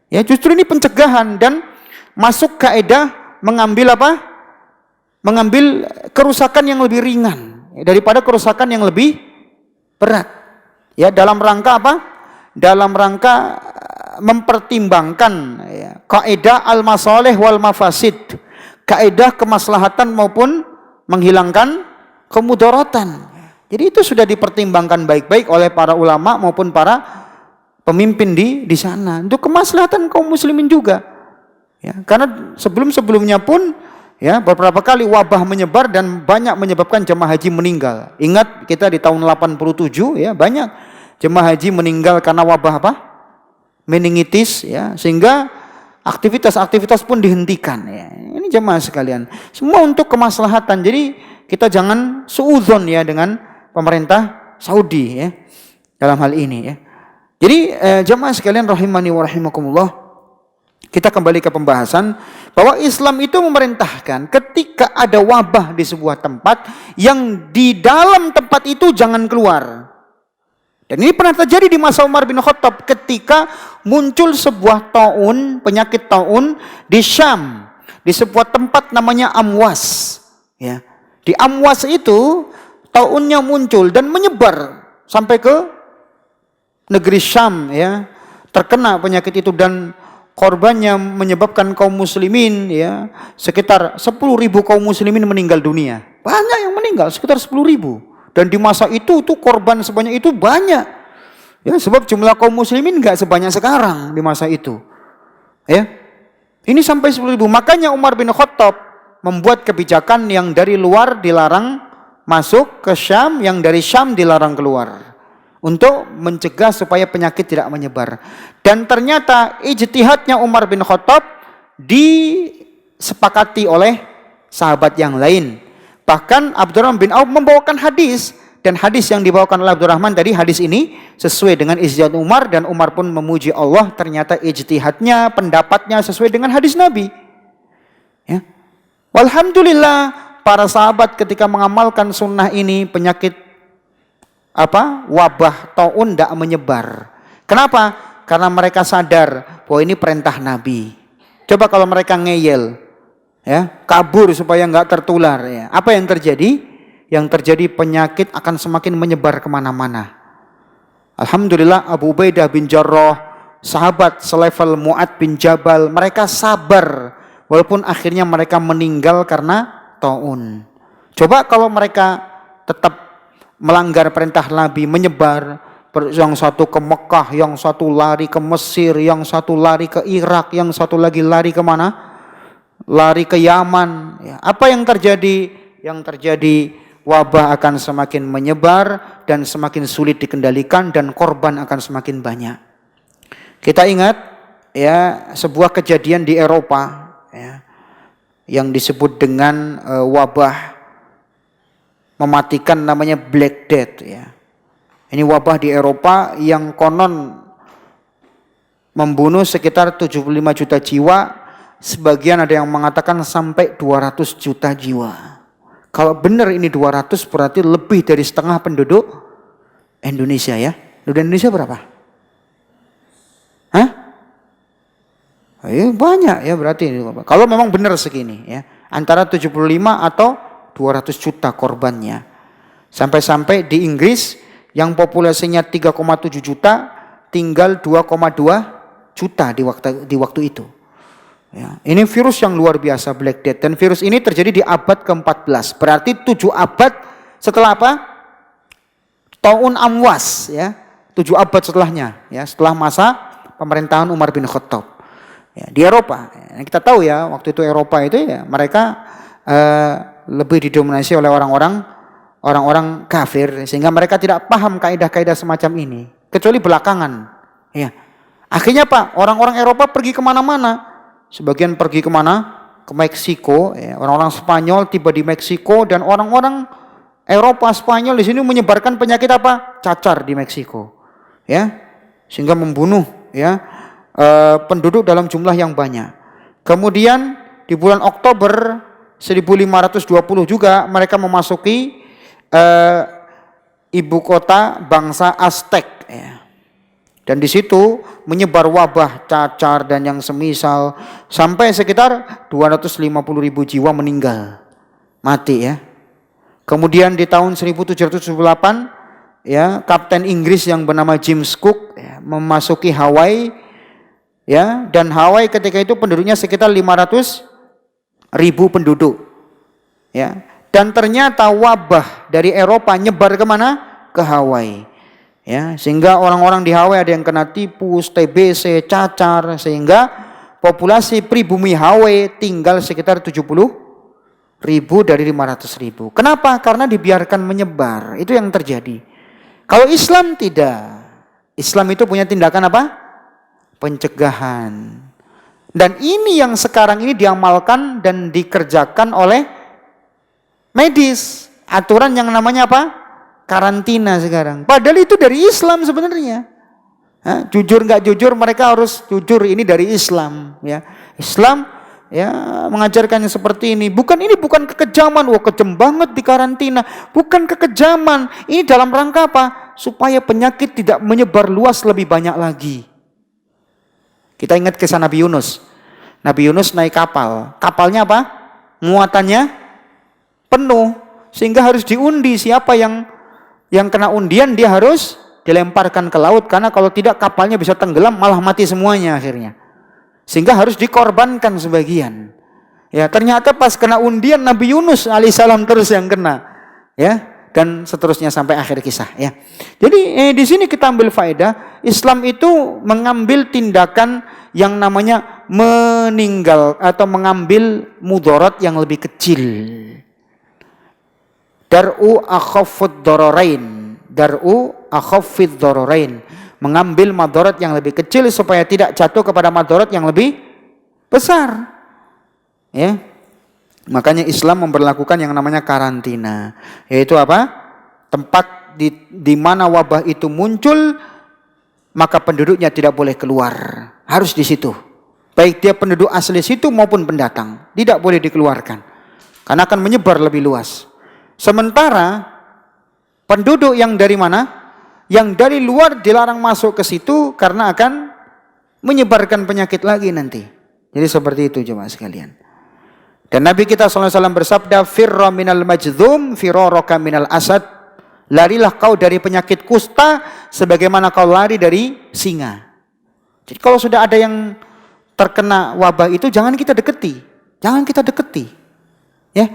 Speaker 1: Ya, justru ini pencegahan dan masuk kaidah mengambil apa? Mengambil kerusakan yang lebih ringan daripada kerusakan yang lebih berat. Ya, dalam rangka apa? Dalam rangka mempertimbangkan ya, kaidah al-masalih wal mafasid, kaidah kemaslahatan maupun menghilangkan kemudaratan. Jadi itu sudah dipertimbangkan baik-baik oleh para ulama maupun para pemimpin di sana untuk kemaslahatan kaum muslimin juga. Ya, karena sebelum-sebelumnya pun ya, beberapa kali wabah menyebar dan banyak menyebabkan jemaah haji meninggal. Ingat kita di tahun 87 ya, banyak jemaah haji meninggal karena wabah apa? Meningitis ya, sehingga aktivitas-aktivitas pun dihentikan ya. Ini jemaah sekalian, semua untuk kemaslahatan. Jadi kita jangan suudzon ya dengan pemerintah Saudi ya dalam hal ini ya. Jadi jemaah sekalian rahimani wa rahimakumullah, kita kembali ke pembahasan bahwa Islam itu memerintahkan ketika ada wabah di sebuah tempat, yang di dalam tempat itu jangan keluar. Dan ini pernah terjadi di masa Umar bin Khattab ketika muncul sebuah taun, penyakit taun di Syam, di sebuah tempat namanya Amwas. Ya. Di Amwas itu taunnya muncul dan menyebar sampai ke negeri Syam ya. Terkena penyakit itu dan korbannya menyebabkan kaum muslimin ya sekitar 10.000 kaum muslimin meninggal dunia. Banyak yang meninggal, sekitar 10.000. Dan di masa itu tuh korban sebanyak itu banyak. Ya, sebab jumlah kaum muslimin enggak sebanyak sekarang di masa itu. Ya. Ini sampai 10.000. Makanya Umar bin Khattab membuat kebijakan yang dari luar dilarang masuk ke Syam, yang dari Syam dilarang keluar, untuk mencegah supaya penyakit tidak menyebar. Dan ternyata ijtihadnya Umar bin Khattab disepakati oleh sahabat yang lain. Bahkan Abdurrahman bin Auf membawakan hadis, dan hadis yang dibawakan oleh Abdurrahman tadi, hadis ini sesuai dengan ijtihad Umar, dan Umar pun memuji Allah, ternyata ijtihadnya, pendapatnya sesuai dengan hadis Nabi. Ya. Walhamdulillah para sahabat ketika mengamalkan sunnah ini, penyakit wabah taun tidak menyebar. Kenapa? Karena mereka sadar bahwa ini perintah Nabi. Coba kalau mereka ngeyel, ya, kabur supaya nggak tertular, ya, apa yang terjadi? Yang terjadi penyakit akan semakin menyebar kemana-mana. Alhamdulillah Abu Ubaidah bin Jarrah, sahabat selevel Mu'ad bin Jabal, mereka sabar walaupun akhirnya mereka meninggal karena taun. Coba kalau mereka tetap melanggar perintah Nabi, menyebar, yang satu ke Mekah, yang satu lari ke Mesir, yang satu lari ke Irak, yang satu lagi lari ke mana? Lari ke Yaman. Ya, apa yang terjadi? Yang terjadi wabah akan semakin menyebar dan semakin sulit dikendalikan dan korban akan semakin banyak. Kita ingat ya sebuah kejadian di Eropa ya, yang disebut dengan wabah mematikan, namanya Black Death ya. Ini wabah di Eropa yang konon membunuh sekitar 75 juta jiwa, sebagian ada yang mengatakan sampai 200 juta jiwa. Kalau benar ini 200 berarti lebih dari setengah penduduk Indonesia ya. Penduduk Indonesia berapa? Hah? Banyak ya berarti. Kalau memang benar segini ya, antara 75 atau 200 juta korbannya. Sampai-sampai di Inggris yang populasinya 3,7 juta tinggal 2,2 juta di waktu itu. Ya, ini virus yang luar biasa, Black Death, dan virus ini terjadi di abad ke-14. Berarti 7 abad setelah apa? Taun Amwas ya. 7 abad setelahnya ya, setelah masa pemerintahan Umar bin Khattab ya, di Eropa. Ya, kita tahu ya waktu itu Eropa itu ya mereka lebih didominasi oleh orang-orang kafir, sehingga mereka tidak paham kaidah-kaidah semacam ini kecuali belakangan. Ya, akhirnya Pak, orang-orang Eropa pergi kemana-mana. Sebagian pergi kemana? Ke Meksiko. Ya, orang-orang Spanyol tiba di Meksiko dan orang-orang Eropa Spanyol di sini menyebarkan penyakit apa? Cacar di Meksiko. Ya, sehingga membunuh ya penduduk dalam jumlah yang banyak. Kemudian di bulan Oktober 1520 juga mereka memasuki ibu kota bangsa Aztec ya. Dan di situ menyebar wabah cacar dan yang semisal sampai sekitar 250.000 jiwa meninggal, mati ya. Kemudian di tahun 1778 ya, Kapten Inggris yang bernama James Cook ya, memasuki Hawaii ya, dan Hawaii ketika itu penduduknya sekitar 500.000 penduduk ya. Dan ternyata wabah dari Eropa nyebar kemana? Ke Hawaii ya, sehingga orang-orang di Hawaii ada yang kena tipus, TBC, cacar, sehingga populasi pribumi Hawaii tinggal sekitar 70.000 dari 500.000. Kenapa? Karena dibiarkan menyebar. Itu yang terjadi. Kalau Islam tidak. Islam itu punya tindakan apa? Pencegahan. Dan ini yang sekarang ini diamalkan dan dikerjakan oleh medis. Aturan yang namanya apa? Karantina sekarang. Padahal itu dari Islam sebenarnya. Jujur nggak jujur, mereka harus jujur, ini dari Islam ya. Islam ya mengajarkannya seperti ini. Ini bukan kekejaman. Wah, kejam banget di karantina. Bukan kekejaman. Ini dalam rangka apa? Supaya penyakit tidak menyebar luas lebih banyak lagi. Kita ingat kisah Nabi Yunus. Nabi Yunus naik kapal. Kapalnya apa? Muatannya penuh, sehingga harus diundi. Siapa yang kena undian dia harus dilemparkan ke laut, karena kalau tidak kapalnya bisa tenggelam, malah mati semuanya akhirnya. Sehingga harus dikorbankan sebagian. Ya, ternyata pas kena undian Nabi Yunus alaihissalam terus yang kena. Ya, dan seterusnya sampai akhir kisah ya. Jadi di sini kita ambil faedah, Islam itu mengambil tindakan yang namanya meninggal atau mengambil mudarat yang lebih kecil. Dar'u akhaffud dararain. Dar'u akhaffid dararain. Mengambil madarat yang lebih kecil supaya tidak jatuh kepada madarat yang lebih besar. Ya. Makanya Islam memberlakukan yang namanya karantina. Yaitu apa? Tempat di mana wabah itu muncul, maka penduduknya tidak boleh keluar. Harus di situ. Baik dia penduduk asli situ maupun pendatang. Tidak boleh dikeluarkan. Karena akan menyebar lebih luas. Sementara penduduk yang dari mana? Yang dari luar dilarang masuk ke situ karena akan menyebarkan penyakit lagi nanti. Jadi seperti itu jemaah sekalian. Dan Nabi kita SAW bersabda, firra minal majdzum firaraka minal asad. Larilah kau dari penyakit kusta sebagaimana kau lari dari singa. Jadi kalau sudah ada yang terkena wabah itu jangan kita deketi. Jangan kita deketi. Ya.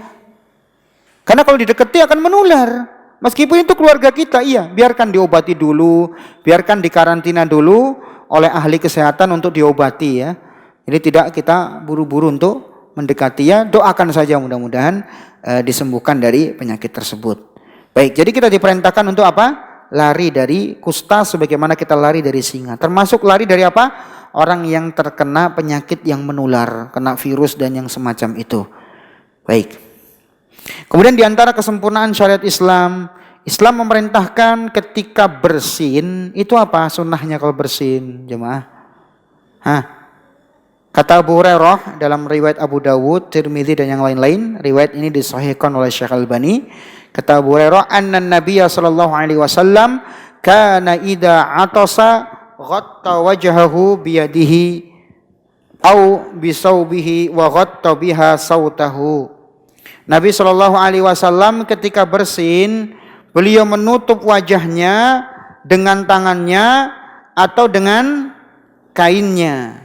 Speaker 1: Karena kalau dideketi akan menular. Meskipun itu keluarga kita, iya, biarkan diobati dulu, biarkan dikarantina dulu oleh ahli kesehatan untuk diobati ya. Jadi tidak kita buru-buru untuk mendekati ya, doakan saja mudah-mudahan disembuhkan dari penyakit tersebut. Baik, jadi kita diperintahkan untuk apa? Lari dari kusta sebagaimana kita lari dari singa. Termasuk lari dari apa? Orang yang terkena penyakit yang menular, kena virus dan yang semacam itu. Baik. Kemudian diantara kesempurnaan syariat Islam, Islam memerintahkan ketika bersin, itu apa sunnahnya kalau bersin, jemaah? Kata Abu Hurairah dalam riwayat Abu Dawud, Tirmidzi dan yang lain-lain, riwayat ini disahihkan oleh Syekh Al-Albani. Kata Abu Hurairah, anna Nabiyya sallallahu alaihi wasallam kana idza atasa ghatta wajhahu biyadihi au bisaubihi wa ghatta biha sautahu. Nabi sallallahu alaihi wasallam ketika bersin, beliau menutup wajahnya dengan tangannya atau dengan kainnya.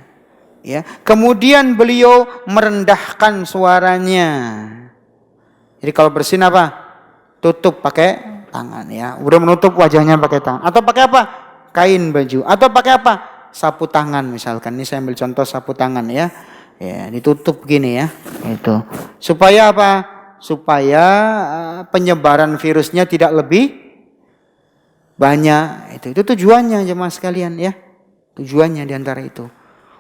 Speaker 1: Ya, kemudian beliau merendahkan suaranya. Jadi kalau bersin apa? Tutup pakai tangan ya. Udah menutup wajahnya pakai tangan. Atau pakai apa? Kain baju. Atau pakai apa? Sapu tangan misalkan. Ini saya ambil contoh sapu tangan ya. Ya, ditutup gini ya. Itu. Supaya apa? Supaya penyebaran virusnya tidak lebih banyak. Itu tujuannya jemaah sekalian ya. Tujuannya diantara itu.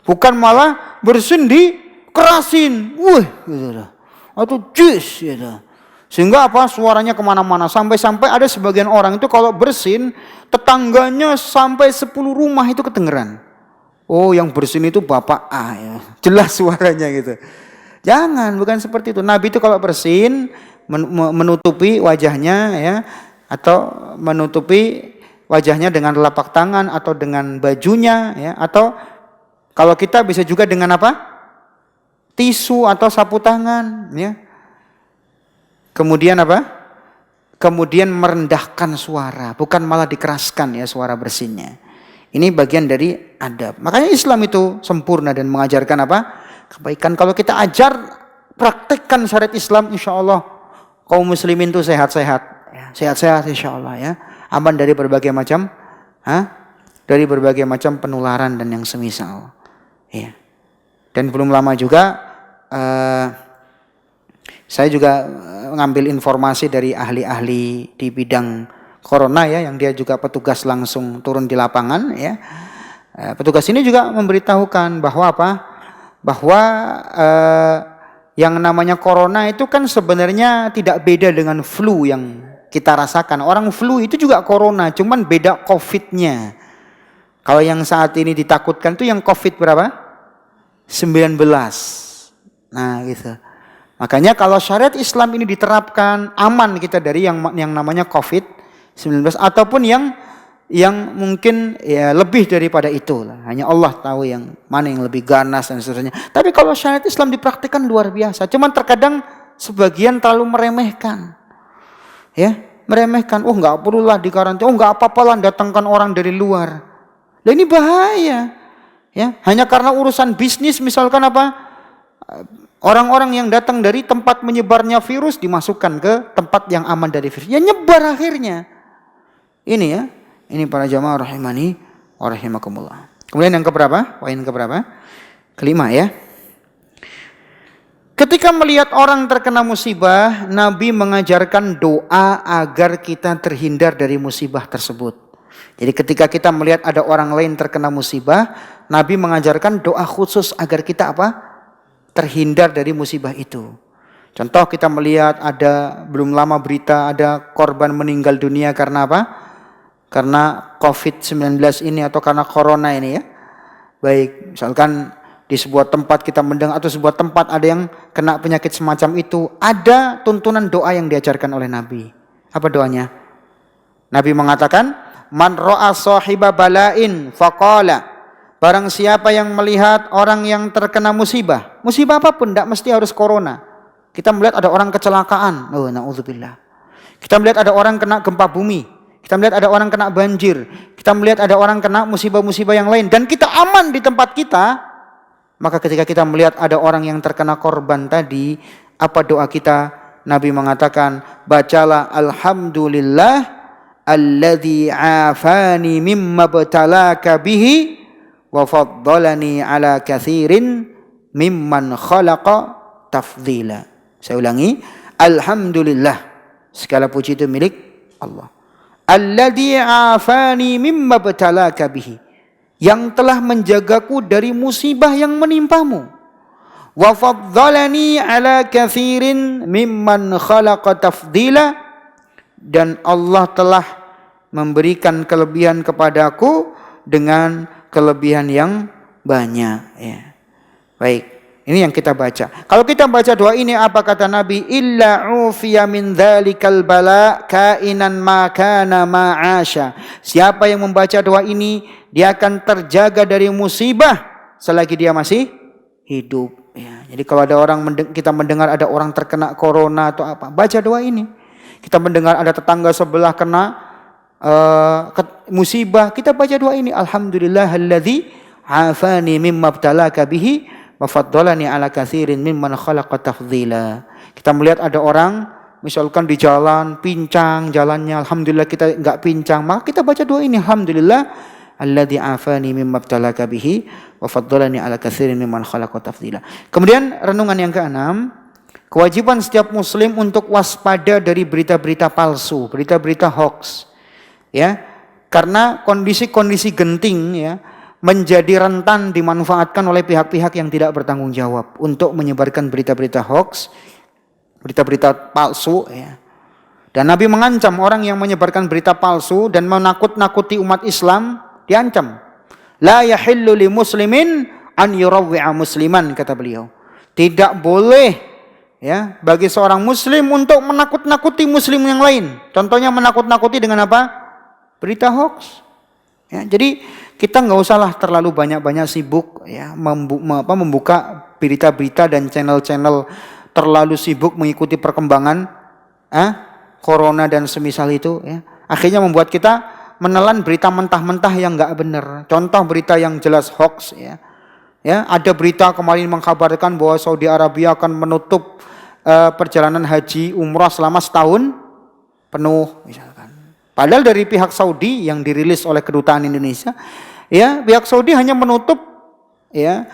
Speaker 1: Bukan malah bersin dikerasin. Gitu lah. Atau jus gitu. Sehingga apa? Suaranya kemana-mana. Sampai-sampai ada sebagian orang itu kalau bersin, tetangganya sampai 10 rumah itu kedengeran. Oh, yang bersin itu Bapak A ya. Jelas suaranya gitu. Jangan, bukan seperti itu. Nabi itu kalau bersin menutupi wajahnya ya, atau menutupi wajahnya dengan telapak tangan atau dengan bajunya ya, atau kalau kita bisa juga dengan apa? Tisu atau sapu tangan ya. Kemudian apa? Kemudian merendahkan suara, bukan malah dikeraskan ya suara bersinnya. Ini bagian dari adab. Makanya Islam itu sempurna dan mengajarkan apa? Kebaikan. Kalau kita ajar, praktekkan syariat Islam, insya Allah kaum muslimin itu sehat-sehat. Sehat-sehat insya Allah ya. Aman dari berbagai macam dari berbagai macam penularan dan yang semisal. Ya. Dan belum lama juga saya juga mengambil informasi dari ahli-ahli di bidang corona ya, yang dia juga petugas langsung turun di lapangan ya. Petugas ini juga memberitahukan bahwa apa? Bahwa yang namanya corona itu kan sebenarnya tidak beda dengan flu yang kita rasakan. Orang flu itu juga corona, cuman beda COVID-nya. Kalau yang saat ini ditakutkan itu yang COVID berapa? 19. Nah gitu. Makanya kalau syariat Islam ini diterapkan, aman kita dari yang namanya COVID-19 ataupun yang mungkin ya lebih daripada itu lah. Hanya Allah tahu yang mana yang lebih ganas dan seterusnya. Tapi kalau syariat Islam dipraktikkan luar biasa. Cuman terkadang sebagian terlalu meremehkan. Ya, meremehkan. Oh, enggak perlulah dikarantina. Oh, enggak apa-apalah datangkan orang dari luar. Lah ini bahaya. Ya, hanya karena urusan bisnis misalkan apa? Orang-orang yang datang dari tempat menyebarnya virus dimasukkan ke tempat yang aman dari virus. Ya nyebar akhirnya. Ini ya. Ini para jamaah rahimani wa rahimakumullah. Kemudian yang keberapa? Poin keberapa? Kelima ya. Ketika melihat orang terkena musibah, Nabi mengajarkan doa agar kita terhindar dari musibah tersebut. Jadi ketika kita melihat ada orang lain terkena musibah, Nabi mengajarkan doa khusus agar kita apa? Terhindar dari musibah itu. Contoh kita melihat ada belum lama berita ada korban meninggal dunia karena apa? Karena COVID-19 ini atau karena corona ini ya. Baik, misalkan di sebuah tempat kita mendengar atau sebuah tempat ada yang kena penyakit semacam itu, ada tuntunan doa yang diajarkan oleh Nabi. Apa doanya? Nabi mengatakan, "Man ra'a sahiba bala'in faqala." Barang siapa yang melihat orang yang terkena musibah, musibah apapun, tidak mesti harus corona. Kita melihat ada orang kecelakaan, oh na'udzubillah. Kita melihat ada orang kena gempa bumi, kita melihat ada orang kena banjir, kita melihat ada orang kena musibah-musibah yang lain, dan kita aman di tempat kita. Maka ketika kita melihat ada orang yang terkena korban tadi, apa doa kita? Nabi mengatakan, bacalah alhamdulillah alladzi afani mimma btalaka bihi wa faddalani ala katsirin mimman khalaqa tafdhila. Saya ulangi, alhamdulillah, segala puji itu milik Allah. Alladzi afani mimma btalaka bihi, yang telah menjagaku dari musibah yang menimpamu. Wa faddalani ala katsirin mimman khalaqa tafdila, dan Allah telah memberikan kelebihan kepadaku dengan kelebihan yang banyak, ya. Baik, ini yang kita baca. Kalau kita baca doa ini, apa kata Nabi? Illa ufiya min dzalikal bala kainan ma kana ma'asha. Siapa yang membaca doa ini, dia akan terjaga dari musibah selagi dia masih hidup, ya. Jadi kalau ada orang, kita mendengar ada orang terkena corona atau apa, baca doa ini. Kita mendengar ada tetangga sebelah kena musibah, kita baca doa ini, alhamdulillahilladzi afani mimma btalaka bihi wa faddalani ala katsirin mimman khalaqa tafdhila. Kita melihat ada orang misalkan di jalan pincang jalannya, alhamdulillah kita enggak pincang, maka kita baca doa ini, alhamdulillah alladzi afani mimma btalaka bihi wa faddalani ala katsirin mimman khalaqa tafdhila. Kemudian renungan yang ke-6, kewajiban setiap muslim untuk waspada dari berita-berita palsu, berita-berita hoax, ya. Karena kondisi-kondisi genting, ya, menjadi rentan dimanfaatkan oleh pihak-pihak yang tidak bertanggung jawab untuk menyebarkan berita-berita hoax, berita-berita palsu, ya. Dan Nabi mengancam orang yang menyebarkan berita palsu dan menakut-nakuti umat Islam, diancam. La yahillu li muslimin an yurawwi'a musliman, kata beliau. Tidak boleh, ya, bagi seorang muslim untuk menakut-nakuti muslim yang lain. Contohnya menakut-nakuti dengan apa? Berita hoax. Ya, jadi kita nggak usahlah terlalu banyak-banyak sibuk, ya, membuka berita-berita dan channel-channel, terlalu sibuk mengikuti perkembangan corona dan semisal itu, ya. Akhirnya membuat kita menelan berita mentah-mentah yang nggak benar. Contoh berita yang jelas hoax, ya. Ya, ada berita kemarin mengkabarkan bahwa Saudi Arabia akan menutup perjalanan haji umrah selama setahun penuh, misalkan. Padahal dari pihak Saudi yang dirilis oleh kedutaan Indonesia, ya, pihak Saudi hanya menutup, ya,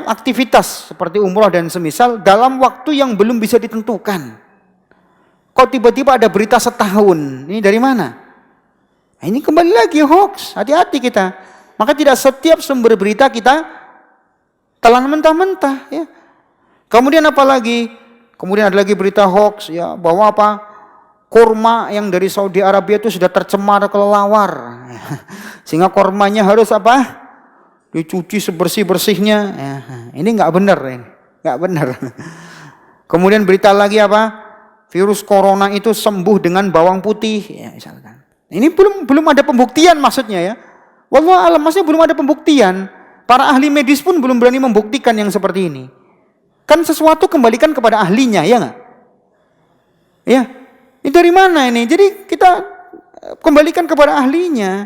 Speaker 1: aktivitas seperti umrah dan semisal dalam waktu yang belum bisa ditentukan. Kok tiba-tiba ada berita setahun? Ini dari mana? Nah, ini kembali lagi hoax. Hati-hati kita. Maka tidak setiap sumber berita kita telan mentah-mentah, ya. Kemudian apa lagi? Kemudian ada lagi berita hoax, ya, bahwa apa? Kurma yang dari Saudi Arabia itu sudah tercemar kelelawar. Sehingga kurmanya harus apa? Dicuci sebersih-bersihnya. Ya, ini enggak benar, ya. Enggak benar. Kemudian berita lagi apa? Virus corona itu sembuh dengan bawang putih, ya, misalkan. Ini belum ada pembuktian maksudnya, ya. Wallahu a'lam, maksudnya belum ada pembuktian. Para ahli medis pun belum berani membuktikan yang seperti ini. Kan sesuatu kembalikan kepada ahlinya, ya enggak? Ya. Ini dari mana ini? Jadi kita kembalikan kepada ahlinya.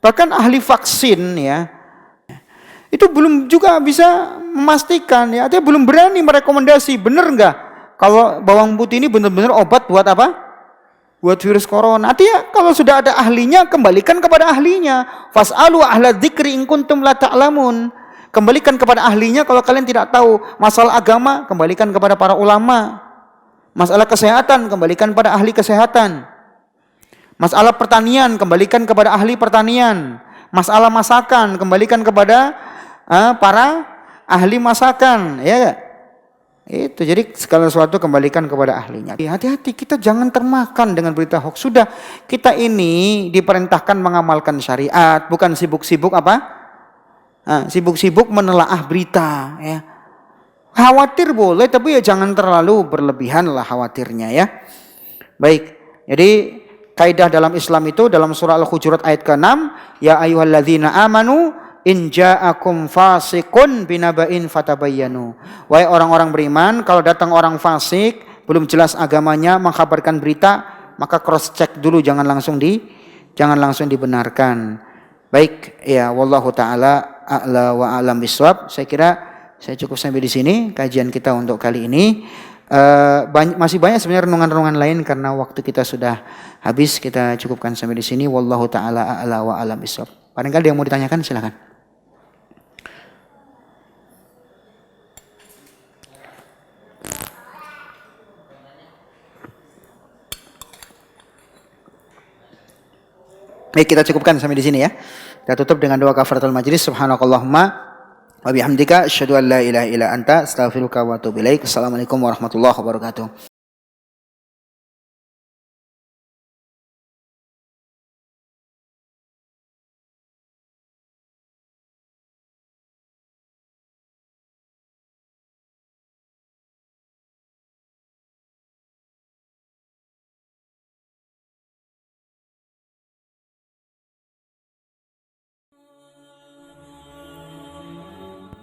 Speaker 1: Bahkan ahli vaksin, ya, itu belum juga bisa memastikan, ya. Artinya belum berani merekomendasi, benar enggak kalau bawang putih ini benar-benar obat buat apa? Buat virus corona. Artinya kalau sudah ada ahlinya, kembalikan kepada ahlinya. Fas'alu ahla dzikri in kuntum la ta'lamun. Kembalikan kepada ahlinya kalau kalian tidak tahu. Masalah agama, kembalikan kepada para ulama. Masalah kesehatan, kembalikan pada ahli kesehatan. Masalah pertanian, kembalikan kepada ahli pertanian. Masalah masakan, kembalikan kepada para ahli masakan, ya. Itu, jadi segala sesuatu kembalikan kepada ahlinya. Hati-hati, kita jangan termakan dengan berita hoax. Sudah, kita ini diperintahkan mengamalkan syariat, bukan sibuk-sibuk apa? Sibuk-sibuk menelaah berita, ya. Khawatir boleh, tapi ya jangan terlalu berlebihan lah khawatirnya, ya. Baik, jadi kaidah dalam Islam itu dalam surah Al-Hujurat ayat ke-6, ya ayyuhalladzina amanu in ja'akum fasiqun binaba'in fatabayyanu. Wahai orang-orang beriman, kalau datang orang fasik belum jelas agamanya, mengkabarkan berita, maka cross check dulu, jangan langsung dibenarkan. Baik, ya wallahu taala a'la wa a'lam bishawab. Saya kira saya cukup sampai di sini kajian kita untuk kali ini. Masih banyak sebenarnya renungan-renungan lain, karena waktu kita sudah habis, kita cukupkan sampai di sini. Wallahu taala a'la wa a'lam bishawab. Barangkali yang mau ditanyakan silakan. Baik, kita cukupkan sampai di sini ya. Kita tutup dengan doa kafaratul majlis. Subhanakallahumma wa bihamdika asyhadu an la ilaha illa anta astaghfiruka wa atubu ilaik. Assalamualaikum warahmatullahi wabarakatuh.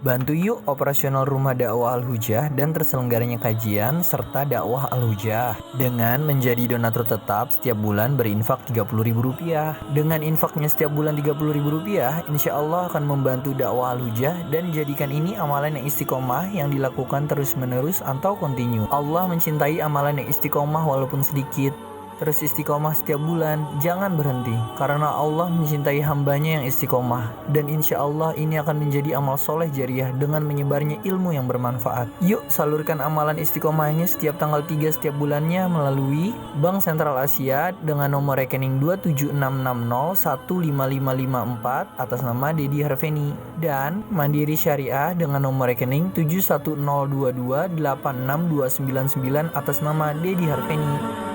Speaker 2: Bantu yuk operasional Rumah Dakwah Al-Hujah dan terselenggaranya kajian serta dakwah Al-Hujah dengan menjadi donatur tetap setiap bulan berinfak Rp30.000. Dengan infaknya setiap bulan Rp30.000, insya Allah akan membantu dakwah Al-Hujah dan jadikan ini amalan yang istiqomah yang dilakukan terus-menerus atau kontinu. Allah mencintai amalan yang istiqomah walaupun sedikit. Terus istiqomah setiap bulan, jangan berhenti, karena Allah mencintai hambanya yang istiqomah, dan insya Allah ini akan menjadi amal soleh jariah dengan menyebarnya ilmu yang bermanfaat. Yuk salurkan amalan istiqomahnya setiap tanggal 3 setiap bulannya melalui Bank Sentral Asia dengan nomor rekening 27660155554 atas nama Dedi Harveni, dan Mandiri Syariah dengan nomor rekening 7102286299 atas nama Dedi Harveni.